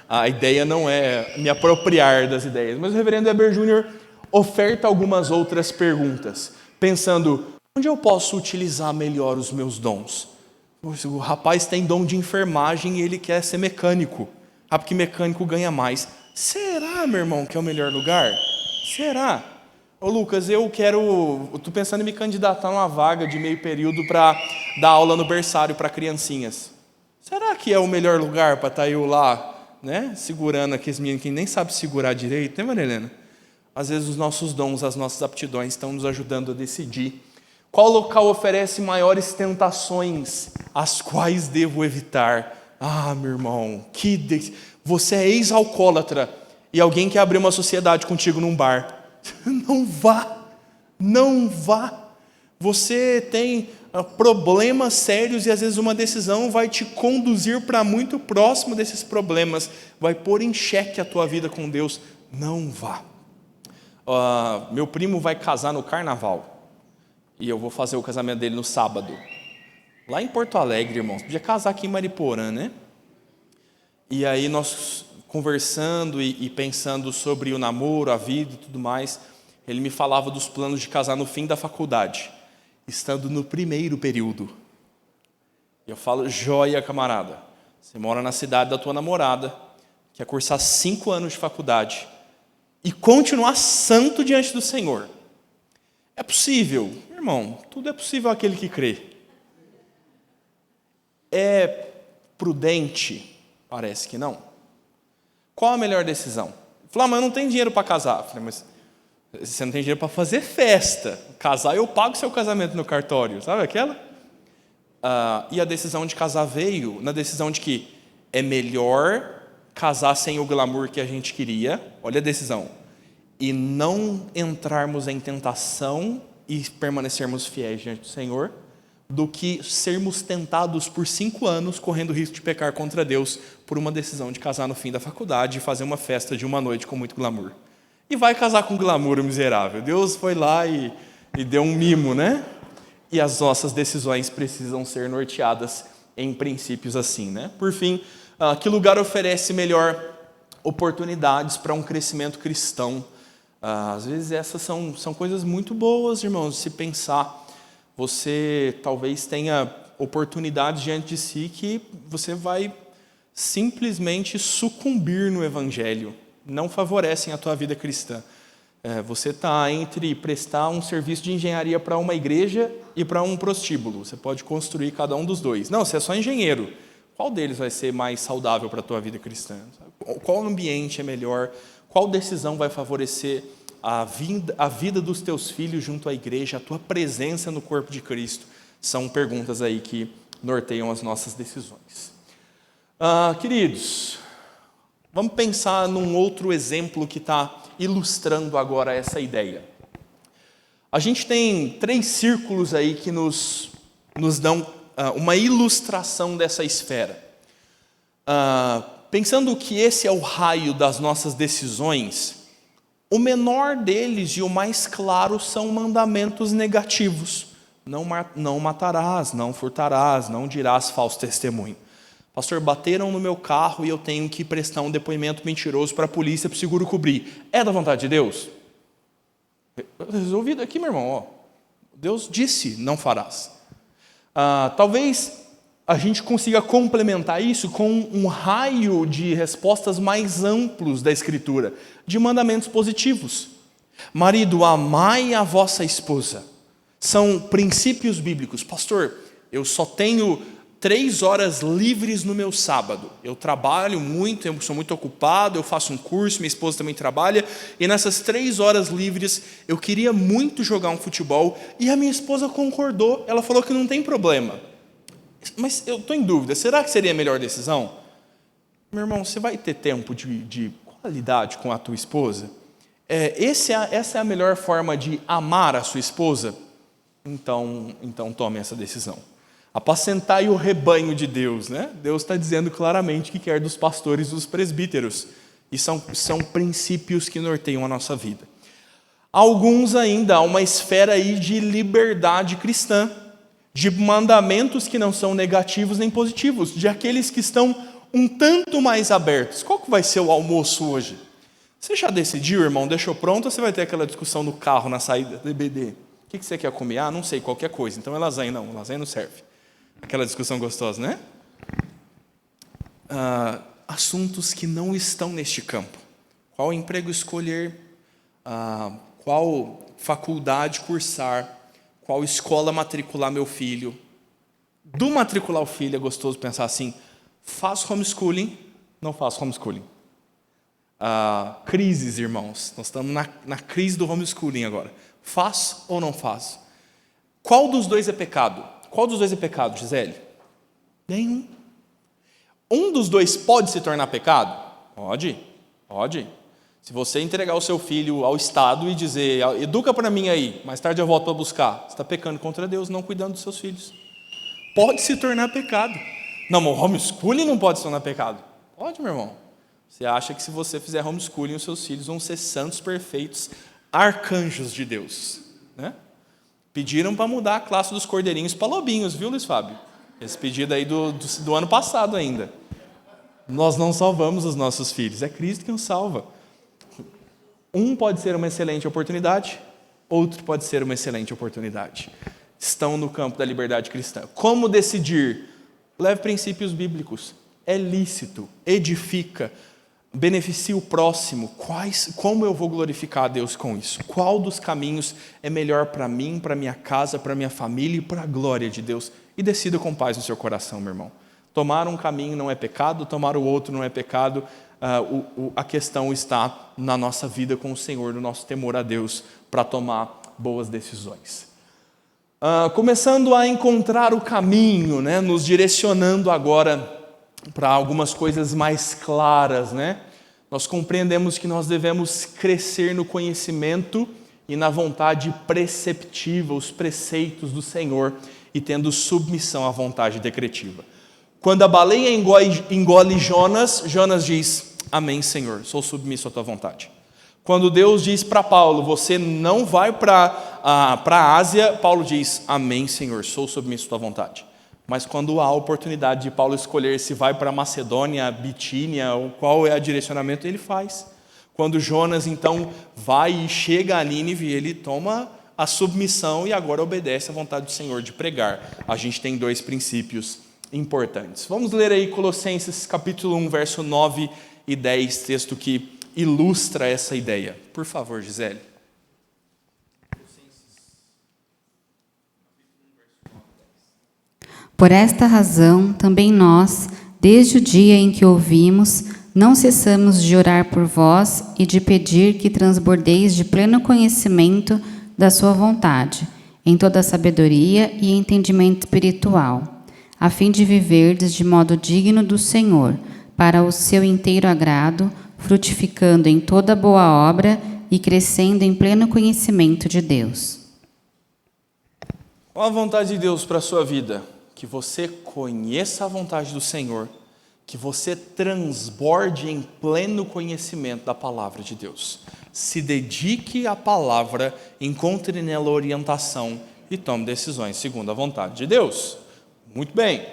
a ideia não é me apropriar das ideias, mas o reverendo Heber Jr. oferta algumas outras perguntas, pensando, onde eu posso utilizar melhor os meus dons? O rapaz tem dom de enfermagem e ele quer ser mecânico. Porque mecânico ganha mais. Será, meu irmão, que é o melhor lugar? Será? Ô Lucas, eu estou pensando em me candidatar a uma vaga de meio período para dar aula no berçário para criancinhas. Será que é o melhor lugar para estar eu lá, né, segurando aqueles meninos que nem sabem segurar direito, né, Maria Helena? Às vezes os nossos dons, as nossas aptidões estão nos ajudando a decidir. Qual local oferece maiores tentações, as quais devo evitar? Meu irmão, você é ex-alcoólatra e alguém quer abrir uma sociedade contigo num bar. Não vá, não vá. Você tem problemas sérios e às vezes uma decisão vai te conduzir para muito próximo desses problemas, vai pôr em xeque a tua vida com Deus. Não vá. Meu primo vai casar no carnaval e eu vou fazer o casamento dele no sábado. Lá em Porto Alegre, irmãos, podia casar aqui em Mariporã, né? E aí nós conversando e pensando sobre o namoro, a vida e tudo mais, ele me falava dos planos de casar no fim da faculdade, estando no primeiro período. Eu falo, joia, camarada, você mora na cidade da tua namorada, quer cursar 5 anos de faculdade e continuar santo diante do Senhor. É possível, irmão, tudo é possível àquele que crê. É prudente? Parece que não. Qual a melhor decisão? Falar, mas eu não tenho dinheiro para casar. Falei, mas você não tem dinheiro para fazer festa. Casar, eu pago seu casamento no cartório. Sabe aquela? E a decisão de casar veio na decisão de que é melhor casar sem o glamour que a gente queria. Olha a decisão. E não entrarmos em tentação e permanecermos fiéis diante do Senhor, do que sermos tentados por 5 anos, correndo o risco de pecar contra Deus, por uma decisão de casar no fim da faculdade e fazer uma festa de uma noite com muito glamour. E vai casar com glamour, o miserável. Deus foi lá e deu um mimo, né? E as nossas decisões precisam ser norteadas em princípios assim, né? Por fim, que lugar oferece melhor oportunidades para um crescimento cristão? Às vezes essas são coisas muito boas, irmãos, de se pensar. Você talvez tenha oportunidades diante de si que você vai simplesmente sucumbir no Evangelho. Não favorecem a tua vida cristã. Você está entre prestar um serviço de engenharia para uma igreja e para um prostíbulo. Você pode construir cada um dos dois. Não, você é só engenheiro. Qual deles vai ser mais saudável para a tua vida cristã? Qual ambiente é melhor? Qual decisão vai favorecer a vida dos teus filhos junto à igreja, a tua presença no corpo de Cristo? São perguntas aí que norteiam as nossas decisões. Queridos, vamos pensar num outro exemplo que está ilustrando agora essa ideia. A gente tem 3 círculos aí que nos dão uma ilustração dessa esfera. Pensando que esse é o raio das nossas decisões, o menor deles e o mais claro são mandamentos negativos. Não matarás, não furtarás, não dirás falso testemunho. Pastor, bateram no meu carro e eu tenho que prestar um depoimento mentiroso para a polícia para o seguro cobrir. É da vontade de Deus? Resolvido aqui, meu irmão. Deus disse, não farás. Talvez a gente consiga complementar isso com um raio de respostas mais amplos da Escritura, de mandamentos positivos. Marido, amai a vossa esposa. São princípios bíblicos. Pastor, eu só tenho 3 horas livres no meu sábado. Eu trabalho muito, eu sou muito ocupado, eu faço um curso, minha esposa também trabalha, e nessas 3 horas livres eu queria muito jogar um futebol, e a minha esposa concordou, ela falou que não tem problema. Mas eu estou em dúvida, será que seria a melhor decisão? Meu irmão, você vai ter tempo de qualidade com a tua esposa? Essa é a melhor forma de amar a sua esposa? Então tome essa decisão. Apacentai o rebanho de Deus, né? Deus está dizendo claramente que quer dos pastores e dos presbíteros. E são princípios que norteiam a nossa vida. Alguns ainda há uma esfera aí de liberdade cristã, de mandamentos que não são negativos nem positivos, de aqueles que estão um tanto mais abertos. Qual que vai ser o almoço hoje? Você já decidiu, irmão? Deixou pronto ou você vai ter aquela discussão no carro na saída do EBD? O que você quer comer? Não sei, qualquer coisa. Então é lasanha. Não, lasanha não serve. Aquela discussão gostosa, né? Assuntos que não estão neste campo. Qual emprego escolher? Qual faculdade cursar? Qual escola matricular meu filho? Do matricular o filho é gostoso pensar assim, faço homeschooling, não faço homeschooling. Crises, irmãos. Nós estamos na crise do homeschooling agora. Faço ou não faço? Qual dos dois é pecado? Qual dos dois é pecado, Gisele? Nenhum. Um dos dois pode se tornar pecado? Pode. Se você entregar o seu filho ao Estado e dizer, educa para mim aí, mais tarde eu volto para buscar, você está pecando contra Deus, não cuidando dos seus filhos. Pode se tornar pecado. Não, mas o homeschooling não pode se tornar pecado. Pode, meu irmão. Você acha que se você fizer homeschooling, os seus filhos vão ser santos, perfeitos, arcanjos de Deus, né? Pediram para mudar a classe dos cordeirinhos para lobinhos, viu, Luiz Fábio? Esse pedido aí do ano passado ainda. Nós não salvamos os nossos filhos, é Cristo quem os salva. Um pode ser uma excelente oportunidade, outro pode ser uma excelente oportunidade. Estão no campo da liberdade cristã. Como decidir? Leve princípios bíblicos. É lícito, edifica, beneficia o próximo. Como eu vou glorificar a Deus com isso? Qual dos caminhos é melhor para mim, para minha casa, para minha família e para a glória de Deus? E decida com paz no seu coração, meu irmão. Tomar um caminho não é pecado, tomar o outro não é pecado. A questão está na nossa vida com o Senhor, no nosso temor a Deus, para tomar boas decisões. Começando a encontrar o caminho, né, nos direcionando agora para algumas coisas mais claras, né? Nós compreendemos que nós devemos crescer no conhecimento e na vontade preceptiva, os preceitos do Senhor, e tendo submissão à vontade decretiva. Quando a baleia engole Jonas, Jonas diz, amém, Senhor, sou submisso à tua vontade. Quando Deus diz para Paulo, você não vai para a Ásia, Paulo diz, amém, Senhor, sou submisso à tua vontade. Mas quando há a oportunidade de Paulo escolher se vai para Macedônia, Bitínia, ou qual é o direcionamento, ele faz. Quando Jonas, então, vai e chega a Nínive, ele toma a submissão e agora obedece à vontade do Senhor de pregar. A gente tem 2 princípios importantes. Vamos ler aí Colossenses capítulo 1, verso 9 e 10, texto que ilustra essa ideia. Por favor, Gisele. Por esta razão, também nós, desde o dia em que ouvimos, não cessamos de orar por vós e de pedir que transbordeis de pleno conhecimento da sua vontade, em toda sabedoria e entendimento espiritual, a fim de viverdes de modo digno do Senhor, para o seu inteiro agrado, frutificando em toda boa obra e crescendo em pleno conhecimento de Deus. Qual a vontade de Deus para a sua vida? Que você conheça a vontade do Senhor, que você transborde em pleno conhecimento da palavra de Deus. Se dedique à palavra, encontre nela orientação e tome decisões segundo a vontade de Deus. Muito bem.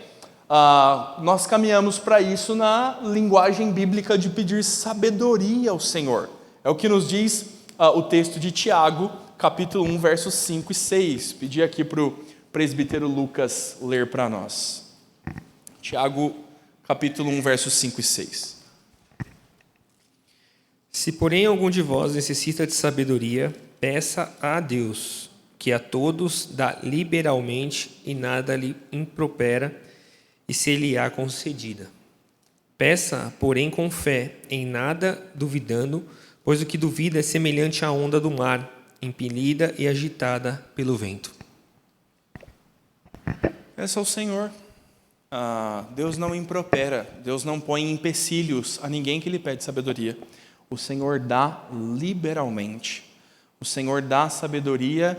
Nós caminhamos para isso na linguagem bíblica de pedir sabedoria ao Senhor. É o que nos diz o texto de Tiago, capítulo 1, versos 5 e 6. Pedi aqui para o presbítero Lucas ler para nós. Tiago, capítulo 1, versos 5 e 6. Se, porém, algum de vós necessita de sabedoria, peça a Deus, que a todos dá liberalmente e nada lhe impropera, e se lhe há concedida. Peça, porém, com fé, em nada duvidando, pois o que duvida é semelhante à onda do mar, impelida e agitada pelo vento. Peça ao Senhor. Deus não impropera, Deus não põe empecilhos a ninguém que lhe pede sabedoria. O Senhor dá liberalmente. O Senhor dá sabedoria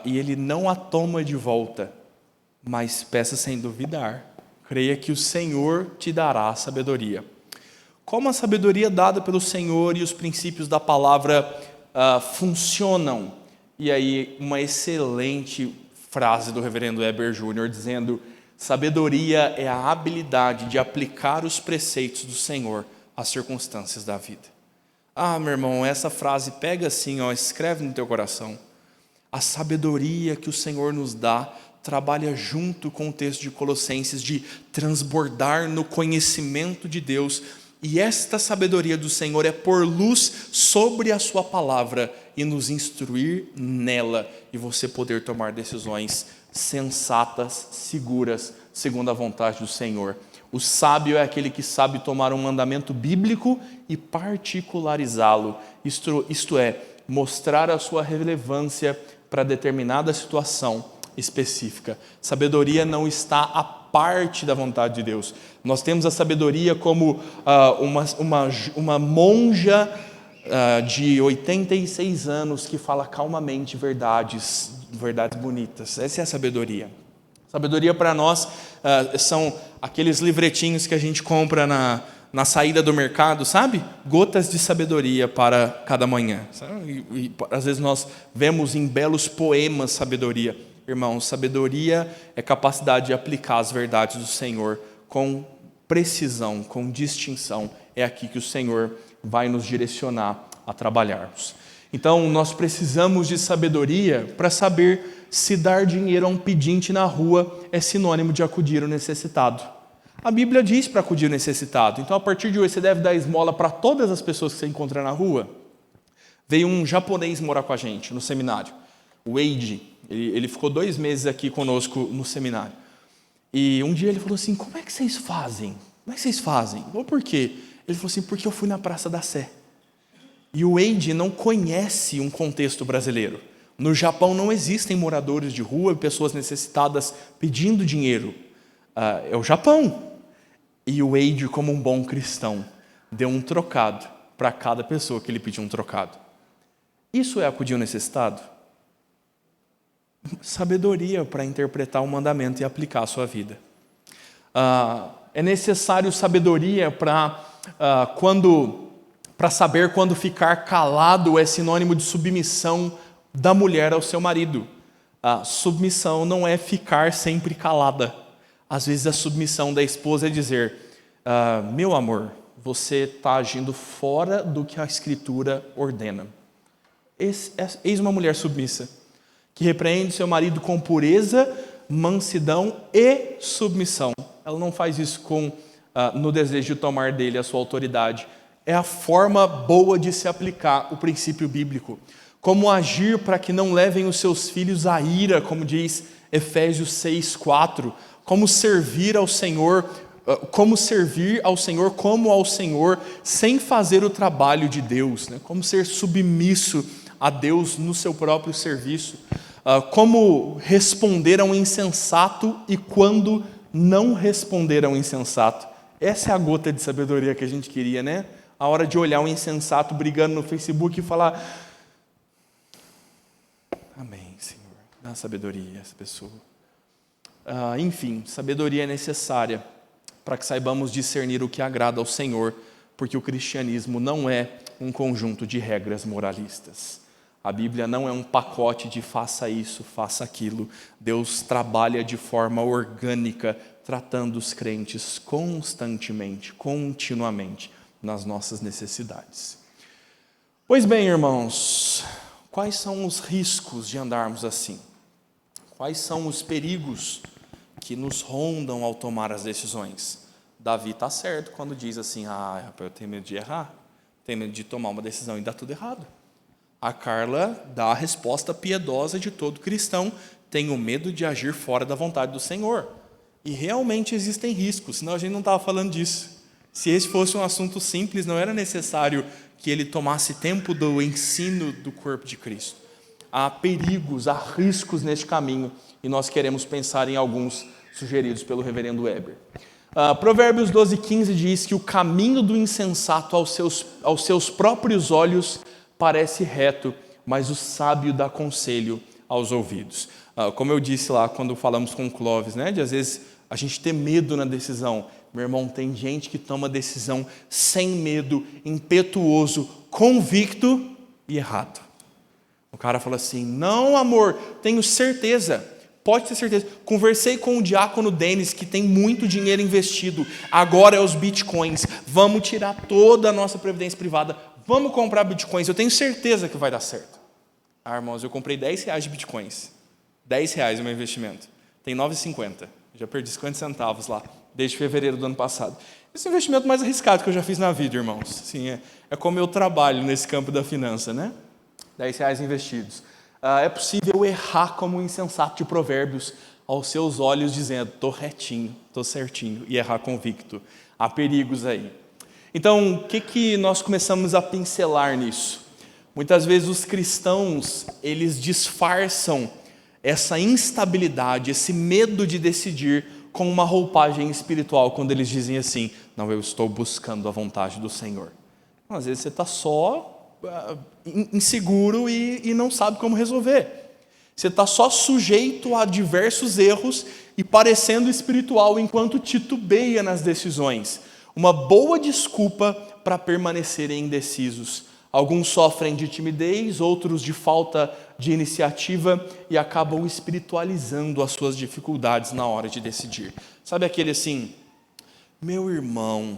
e Ele não a toma de volta, mas peça sem duvidar. Creia que o Senhor te dará a sabedoria. Como a sabedoria dada pelo Senhor e os princípios da palavra funcionam? E aí, uma excelente frase do reverendo Heber Júnior dizendo: sabedoria é a habilidade de aplicar os preceitos do Senhor às circunstâncias da vida. Meu irmão, essa frase pega assim, escreve no teu coração. A sabedoria que o Senhor nos dá trabalha junto com o texto de Colossenses de transbordar no conhecimento de Deus. E esta sabedoria do Senhor é pôr luz sobre a sua palavra e nos instruir nela, e você poder tomar decisões sensatas, seguras, segundo a vontade do Senhor. O sábio é aquele que sabe tomar um mandamento bíblico e particularizá-lo, isto é, mostrar a sua relevância para determinada situação específica. Sabedoria não está à parte da vontade de Deus. Nós temos a sabedoria como uma monja de 86 anos que fala calmamente verdades bonitas. Essa é a sabedoria. Sabedoria para nós são aqueles livretinhos que a gente compra na saída do mercado, sabe? Gotas de sabedoria para cada manhã. E às vezes nós vemos em belos poemas sabedoria. Irmãos, sabedoria é capacidade de aplicar as verdades do Senhor com precisão, com distinção. É aqui que o Senhor vai nos direcionar a trabalharmos. Então, nós precisamos de sabedoria para saber se dar dinheiro a um pedinte na rua é sinônimo de acudir ao necessitado. A Bíblia diz para acudir ao necessitado. Então, a partir de hoje, você deve dar esmola para todas as pessoas que você encontrar na rua. Veio um japonês morar com a gente no seminário, o Eiji. Ele ficou 2 meses aqui conosco no seminário. E um dia ele falou assim: como é que vocês fazem? Como é que vocês fazem? Ou por quê? Ele falou assim: porque eu fui na Praça da Sé. E o Eiji não conhece um contexto brasileiro. No Japão não existem moradores de rua e pessoas necessitadas pedindo dinheiro. É o Japão. E o Eiji, como um bom cristão, deu um trocado para cada pessoa que ele pediu um trocado. Isso é acudir ao necessitado? Sabedoria para interpretar o mandamento e aplicar a sua vida. É necessário sabedoria para saber quando ficar calado é sinônimo de submissão da mulher ao seu marido. Submissão não é ficar sempre calada. Às vezes a submissão da esposa é dizer: meu amor, você está agindo fora do que a Escritura ordena. Eis uma mulher submissa, que repreende seu marido com pureza, mansidão e submissão. Ela não faz isso no desejo de tomar dele a sua autoridade. É a forma boa de se aplicar o princípio bíblico. Como agir para que não levem os seus filhos à ira, como diz Efésios 6:4. como servir ao Senhor, como ao Senhor, sem fazer o trabalho de Deus, né? Como ser submisso a Deus no seu próprio serviço, como responder ao insensato e quando não responder ao insensato. Essa é a gota de sabedoria que a gente queria, né? A hora de olhar um insensato brigando no Facebook e falar: amém, Senhor, dá sabedoria a essa pessoa. Enfim, sabedoria é necessária para que saibamos discernir o que agrada ao Senhor, porque o cristianismo não é um conjunto de regras moralistas. A Bíblia não é um pacote de faça isso, faça aquilo. Deus trabalha de forma orgânica, tratando os crentes constantemente, continuamente, nas nossas necessidades. Pois bem, irmãos, quais são os riscos de andarmos assim? Quais são os perigos que nos rondam ao tomar as decisões? Davi está certo quando diz assim: rapaz, eu tenho medo de errar, tenho medo de tomar uma decisão e dar tudo errado. A Carla dá a resposta piedosa de todo cristão: tenho medo de agir fora da vontade do Senhor. E realmente existem riscos, senão a gente não estava falando disso. Se esse fosse um assunto simples, não era necessário que ele tomasse tempo do ensino do corpo de Cristo. Há perigos, há riscos neste caminho, e nós queremos pensar em alguns sugeridos pelo reverendo Weber. Provérbios 12:15 diz que o caminho do insensato aos seus próprios olhos parece reto, mas o sábio dá conselho aos ouvidos. Como eu disse lá quando falamos com o Clóvis, né, de às vezes a gente ter medo na decisão. Meu irmão, tem gente que toma decisão sem medo, impetuoso, convicto e errado. O cara fala assim: não, amor, tenho certeza, pode ter certeza. Conversei com o diácono Denis, que tem muito dinheiro investido, agora é os bitcoins, vamos tirar toda a nossa previdência privada, vamos comprar bitcoins, eu tenho certeza que vai dar certo. Irmãos, eu comprei R$10 de bitcoins, R$10 é o meu investimento, tem 9,50, já perdi 50 centavos lá, desde fevereiro do ano passado. Esse é o investimento mais arriscado que eu já fiz na vida, irmãos. Sim, é como eu trabalho nesse campo da finança, né? R$10 investidos. É possível errar como um insensato de Provérbios aos seus olhos, dizendo: estou retinho, estou certinho, e errar convicto. Há perigos aí. Então, o que nós começamos a pincelar nisso? Muitas vezes os cristãos, eles disfarçam essa instabilidade, esse medo de decidir com uma roupagem espiritual, quando eles dizem assim: não, eu estou buscando a vontade do Senhor. Então, às vezes você está só inseguro e não sabe como resolver. Você está só sujeito a diversos erros e parecendo espiritual enquanto titubeia nas decisões. Uma boa desculpa para permanecerem indecisos. Alguns sofrem de timidez, outros de falta de iniciativa e acabam espiritualizando as suas dificuldades na hora de decidir. Sabe aquele assim: meu irmão,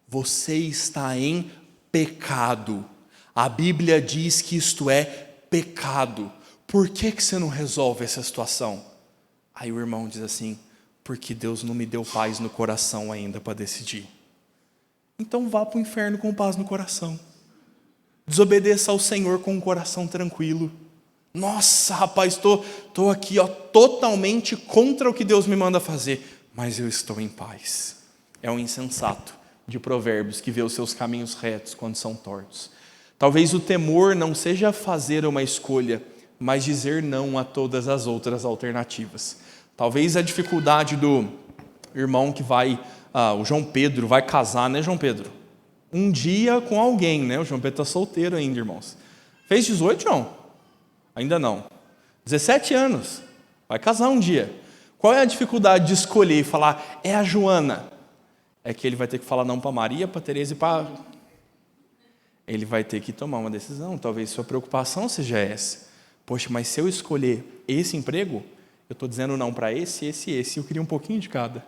você está em pecado. A Bíblia diz que isto é pecado. Por que você não resolve essa situação? Aí o irmão diz assim: porque Deus não me deu paz no coração ainda para decidir. Então vá para o inferno com paz no coração. Desobedeça ao Senhor com um coração tranquilo. Nossa, rapaz, estou aqui totalmente contra o que Deus me manda fazer, mas eu estou em paz. É um insensato de Provérbios que vê os seus caminhos retos quando são tortos. Talvez o temor não seja fazer uma escolha, mas dizer não a todas as outras alternativas. Talvez a dificuldade do irmão que vai, o João Pedro, vai casar, né, João Pedro? Um dia com alguém, né? O João Pedro está solteiro ainda, irmãos. Fez 18, João? Ainda não. 17 anos. Vai casar um dia. Qual é a dificuldade de escolher e falar: é a Joana? É que ele vai ter que falar não para Maria, para Tereza e para... Ele vai ter que tomar uma decisão. Talvez sua preocupação seja essa. Poxa, mas se eu escolher esse emprego, eu estou dizendo não para esse. Eu queria um pouquinho de cada.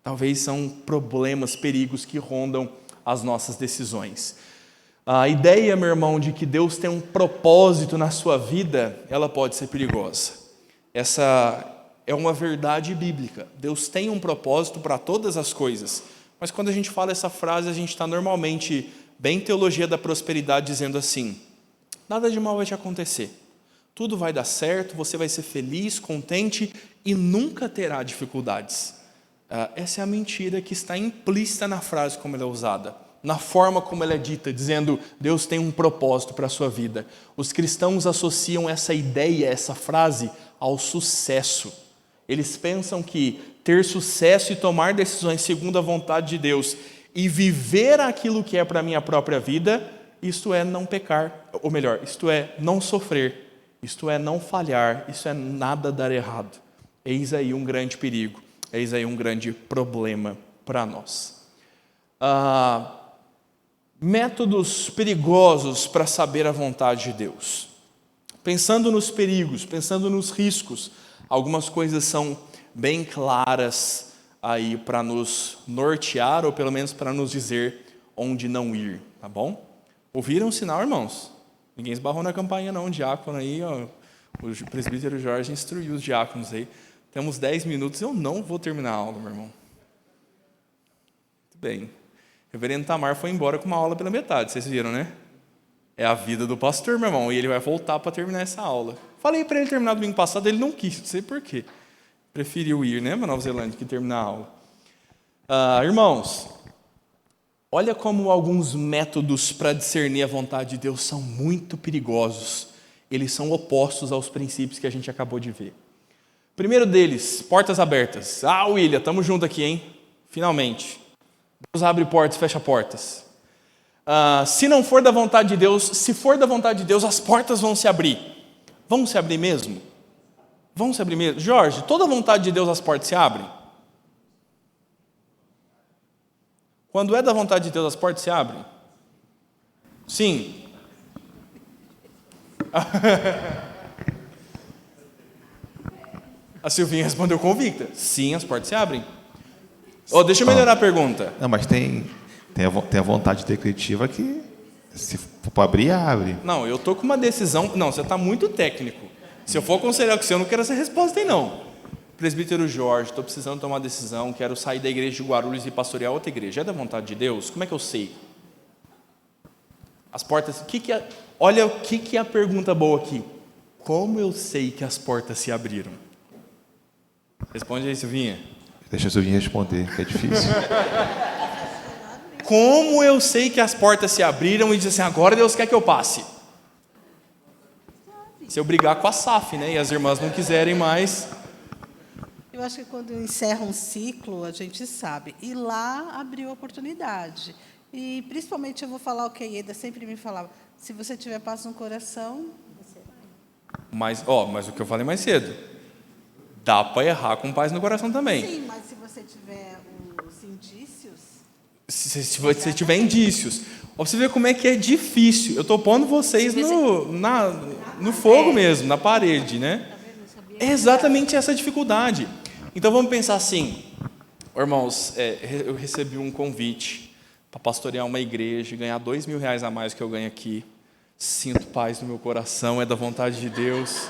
Talvez são problemas, perigos que rondam as nossas decisões. A ideia, meu irmão, de que Deus tem um propósito na sua vida, ela pode ser perigosa. Essa é uma verdade bíblica. Deus tem um propósito para todas as coisas. Mas quando a gente fala essa frase, a gente está normalmente bem teologia da prosperidade, dizendo assim: nada de mal vai te acontecer. Tudo vai dar certo, você vai ser feliz, contente e nunca terá dificuldades. Essa é a mentira que está implícita na frase como ela é usada, na forma como ela é dita, dizendo Deus tem um propósito para a sua vida. Os cristãos associam essa ideia, essa frase, ao sucesso. Eles pensam que ter sucesso e tomar decisões segundo a vontade de Deus e viver aquilo que é para a minha própria vida, isto é não pecar, ou melhor, isto é não sofrer, isto é não falhar, isso é nada dar errado. Eis aí um grande perigo, eis aí um grande problema para nós. Métodos perigosos para saber a vontade de Deus. Pensando nos perigos, pensando nos riscos, algumas coisas são bem claras aí para nos nortear, ou pelo menos para nos dizer onde não ir, tá bom? Ouviram o sinal, irmãos? Ninguém esbarrou na campainha não, o diácono aí, ó, o presbítero Jorge instruiu os diáconos aí. Temos 10 minutos, eu não vou terminar a aula, meu irmão. Muito bem. O reverendo Tamar foi embora com uma aula pela metade, vocês viram, né? É a vida do pastor, meu irmão, e ele vai voltar para terminar essa aula. Falei para ele terminar domingo passado, ele não quis, não sei por quê. Preferiu ir, né, para Nova Zelândia, que terminar a aula. Irmãos, olha como alguns métodos para discernir a vontade de Deus são muito perigosos. Eles são opostos aos princípios que a gente acabou de ver. Primeiro deles, portas abertas. William, estamos juntos aqui, hein? Finalmente. Deus abre portas e fecha portas. Se não for da vontade de Deus, se for da vontade de Deus, as portas vão se abrir. Vão se abrir mesmo? Vão se abrir mesmo? Jorge, toda vontade de Deus as portas se abrem? Quando é da vontade de Deus as portas se abrem? Sim. A Silvinha respondeu convicta. Sim, as portas se abrem. Deixa eu melhorar a pergunta. Não, mas tem a vontade decretiva que, se for para abrir, abre. Não, eu estou com uma decisão... Não, você está muito técnico. Se eu for aconselhar com você, eu não quero essa resposta aí, não. Presbítero Jorge, estou precisando tomar uma decisão, quero sair da igreja de Guarulhos e pastorear outra igreja. É da vontade de Deus? Como é que eu sei? As portas... Olha o que é a pergunta boa aqui. Como eu sei que as portas se abriram? Responde aí, Silvinha. Deixa a Silvinha responder, que é difícil. Como eu sei que as portas se abriram e diz assim, agora Deus quer que eu passe? Se eu brigar com a SAF, né? E as irmãs não quiserem mais... Eu acho que quando encerra um ciclo, a gente sabe. E lá abriu a oportunidade. E, principalmente, eu vou falar o que a Ieda sempre me falava. Se você tiver paz no coração, você vai. Mas o que eu falei mais cedo. Dá para errar com paz no coração também. Sim, mas se você tiver os indícios... Se você tiver indícios. Você vê como é que é difícil. Eu estou pondo vocês no fogo mesmo, na parede, né? É exatamente essa dificuldade. Então vamos pensar assim, irmãos, eu recebi um convite para pastorear uma igreja e ganhar R$2.000 a mais que eu ganho aqui. Sinto paz no meu coração, é da vontade de Deus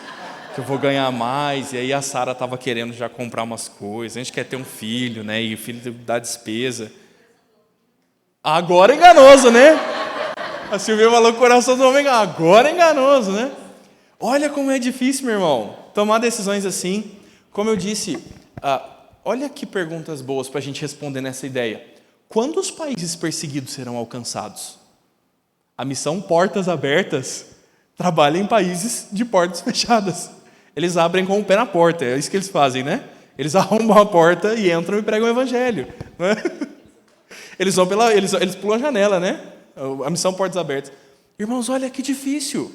que eu vou ganhar mais. E aí a Sara estava querendo já comprar umas coisas. A gente quer ter um filho, né? E o filho dá despesa. Agora é enganoso, né? A Silvia falou que o coração do homem agora é enganoso, né? Olha como é difícil, meu irmão, tomar decisões assim. Como eu disse, olha que perguntas boas para a gente responder nessa ideia. Quando os países perseguidos serão alcançados? A missão Portas Abertas trabalha em países de portas fechadas. Eles abrem com o pé na porta, é isso que eles fazem, né? Eles arrombam a porta e entram e pregam o evangelho. Né? Eles pulam a janela, né? A missão Portas Abertas. Irmãos, olha que difícil.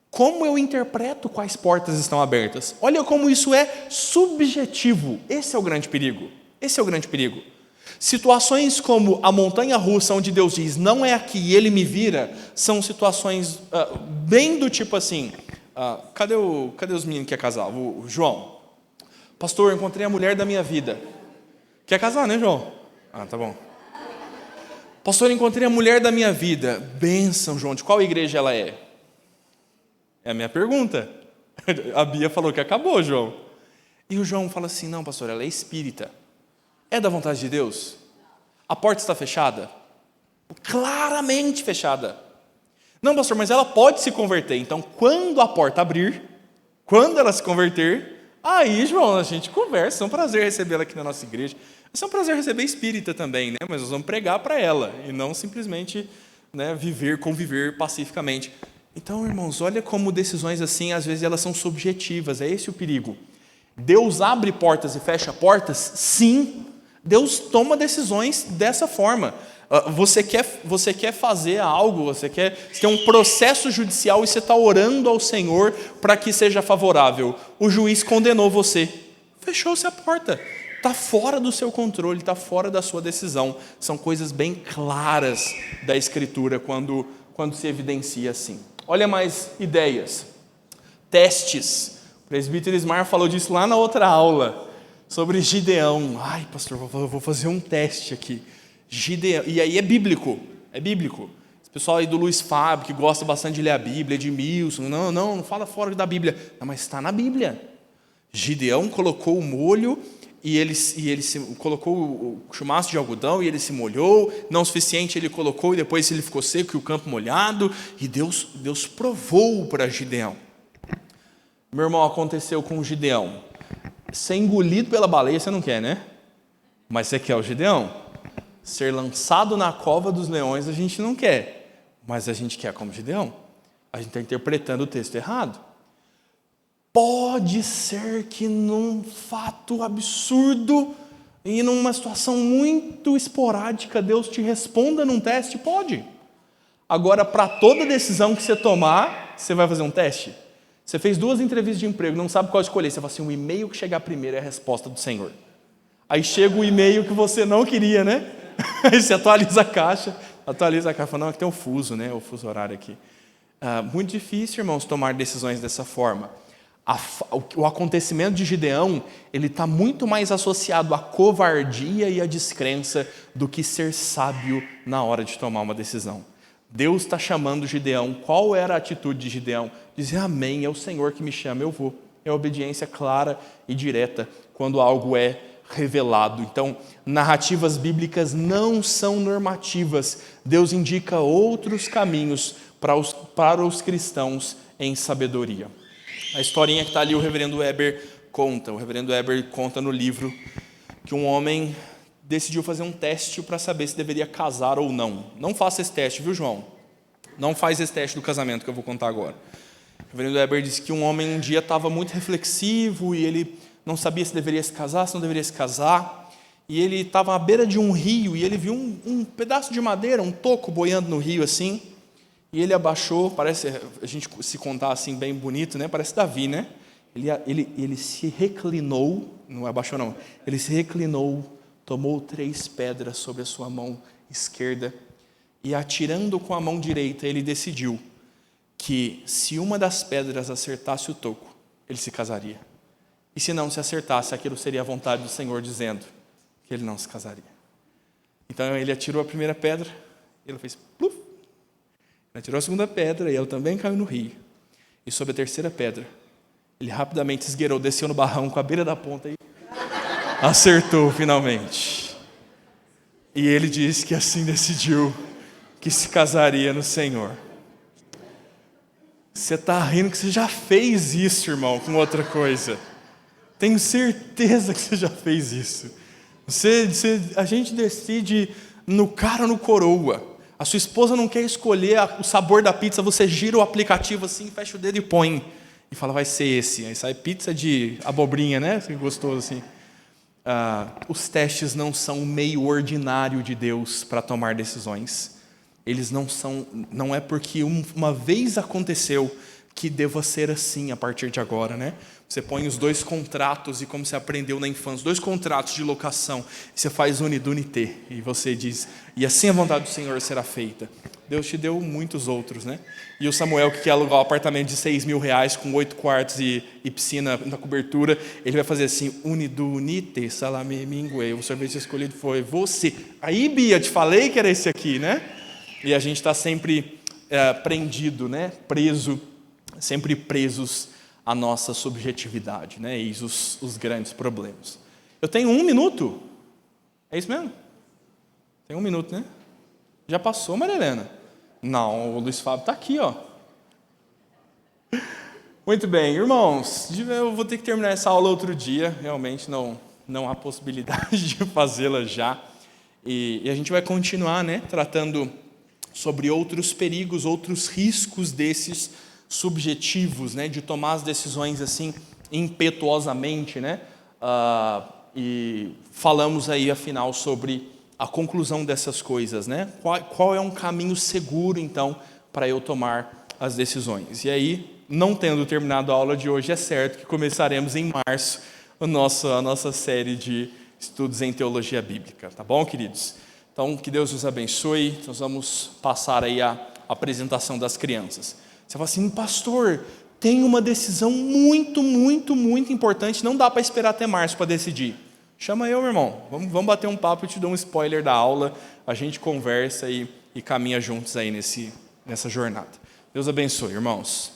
Como eu interpreto quais portas estão abertas? Olha como isso é subjetivo. Esse é o grande perigo. Esse é o grande perigo. Situações como a montanha-russa, onde Deus diz, não é aqui e Ele me vira, são situações bem do tipo assim, cadê os meninos que quer casar? O João. Pastor, eu encontrei a mulher da minha vida. Quer casar, né, João? Tá bom. Pastor, eu encontrei a mulher da minha vida. Bênção, João. De qual igreja ela é? É a minha pergunta. A Bia falou que acabou, João. E o João fala assim, não, pastor, ela é espírita. É da vontade de Deus? A porta está fechada? Claramente fechada. Não, pastor, mas ela pode se converter. Então, quando a porta abrir, quando ela se converter, Aí, João, a gente conversa. É um prazer recebê-la aqui na nossa igreja. É um prazer receber espírita também, né? Mas nós vamos pregar para ela e não simplesmente, né, conviver pacificamente. Então, irmãos, olha como decisões assim, às vezes elas são subjetivas. É esse o perigo. Deus abre portas e fecha portas? Sim. Deus toma decisões dessa forma. Você quer fazer algo, você tem um processo judicial e você está orando ao Senhor para que seja favorável. O juiz condenou você. Fechou-se a porta. Está fora do seu controle, está fora da sua decisão. São coisas bem claras da Escritura quando se evidencia assim. Olha mais ideias. Testes. O presbítero Ismar falou disso lá na outra aula, sobre Gideão. Ai, pastor, eu vou fazer um teste aqui. Gideão. E aí é bíblico. Esse pessoal aí do Luiz Fábio, que gosta bastante de ler a Bíblia, Edmilson, não fala fora da Bíblia. Não, mas está na Bíblia. Gideão colocou o molho e ele colocou o chumaço de algodão e ele se molhou. Não o suficiente, ele colocou e depois ele ficou seco e o campo molhado. E Deus provou para Gideão. Meu irmão, aconteceu com o Gideão. Ser engolido pela baleia você não quer, né? Mas você quer o Gideão? Ser lançado na cova dos leões a gente não quer, mas a gente quer como Gideão. A gente está interpretando o texto errado. Pode ser que num fato absurdo e numa situação muito esporádica Deus te responda num teste? Pode. Agora, para toda decisão que você tomar, você vai fazer um teste? Você fez 2 entrevistas de emprego, não sabe qual escolher. Você fala assim, o e-mail que chegar primeiro é a resposta do Senhor. Aí chega o e-mail que você não queria, né? Aí você atualiza a caixa, fala, não, aqui tem um fuso, né? O fuso horário aqui. Muito difícil, irmãos, tomar decisões dessa forma. O acontecimento de Gideão, ele está muito mais associado à covardia e à descrença do que ser sábio na hora de tomar uma decisão. Deus está chamando Gideão. Qual era a atitude de Gideão? Dizer, amém, é o Senhor que me chama, eu vou. É obediência clara e direta quando algo é revelado. Então, narrativas bíblicas não são normativas. Deus indica outros caminhos para os cristãos em sabedoria. A historinha que está ali, o reverendo Weber conta. O reverendo Weber conta no livro que um homem decidiu fazer um teste para saber se deveria casar ou não. Não faça esse teste, viu, João? Não faz esse teste do casamento que eu vou contar agora. O reverendo Weber disse que um homem um dia estava muito reflexivo e ele não sabia se deveria se casar, se não deveria se casar. E ele estava à beira de um rio e ele viu um pedaço de madeira, um toco boiando no rio assim. E ele abaixou, parece, a gente se contar assim bem bonito, né? Parece Davi, né? Ele se reclinou, não abaixou não, ele se reclinou, tomou 3 pedras sobre a sua mão esquerda e atirando com a mão direita, ele decidiu que se uma das pedras acertasse o toco, ele se casaria. E se não se acertasse, aquilo seria a vontade do Senhor dizendo que ele não se casaria. Então ele atirou a primeira pedra, ele fez pluf. Ele atirou a segunda pedra e ela também caiu no rio. E sobre a terceira pedra, ele rapidamente esgueirou, desceu no barrão com a beira da ponta e acertou finalmente. E ele disse que assim decidiu que se casaria no Senhor. Você está rindo que você já fez isso, irmão, com outra coisa. Tenho certeza que você já fez isso. A gente decide no cara ou no coroa. A sua esposa não quer escolher o sabor da pizza, você gira o aplicativo assim, fecha o dedo e põe. E fala, vai ser esse. Aí sai pizza de abobrinha, né? Que gostoso assim. Os testes não são o meio ordinário de Deus para tomar decisões. Eles não é porque uma vez aconteceu que deva ser assim a partir de agora, né? Você põe os 2 contratos, e como você aprendeu na infância, 2 contratos de locação, e você faz unidunité, e você diz, e assim a vontade do Senhor será feita. Deus te deu muitos outros, né? E o Samuel, que quer alugar um apartamento de R$6.000, com 8 quartos e piscina na cobertura, ele vai fazer assim, unidunité, salame mingue, o sorvete escolhido foi você. Aí, Bia, te falei que era esse aqui, né? E a gente está sempre prendido, né? Sempre presos à nossa subjetividade, né? Eis os grandes problemas. Eu tenho 1 minuto. É isso mesmo? Tem 1 minuto, né? Já passou, Maria Helena? Não, o Luiz Fábio está aqui, ó. Muito bem, irmãos, eu vou ter que terminar essa aula outro dia, realmente não há possibilidade de fazê-la já. E a gente vai continuar, né, tratando sobre outros perigos, outros riscos desses subjetivos, né, de tomar as decisões assim impetuosamente, né? E falamos aí, afinal, sobre a conclusão dessas coisas, né? Qual é um caminho seguro, então, para eu tomar as decisões? E aí, não tendo terminado a aula de hoje, é certo que começaremos em março a nossa série de estudos em teologia bíblica, tá bom, queridos? Então, que Deus os abençoe. Nós vamos passar aí a apresentação das crianças. Você fala assim, pastor, tem uma decisão muito, muito, muito importante, não dá para esperar até março para decidir. Chama eu, meu irmão, vamos bater um papo, eu te dou um spoiler da aula, a gente conversa e caminha juntos aí nessa jornada. Deus abençoe, irmãos.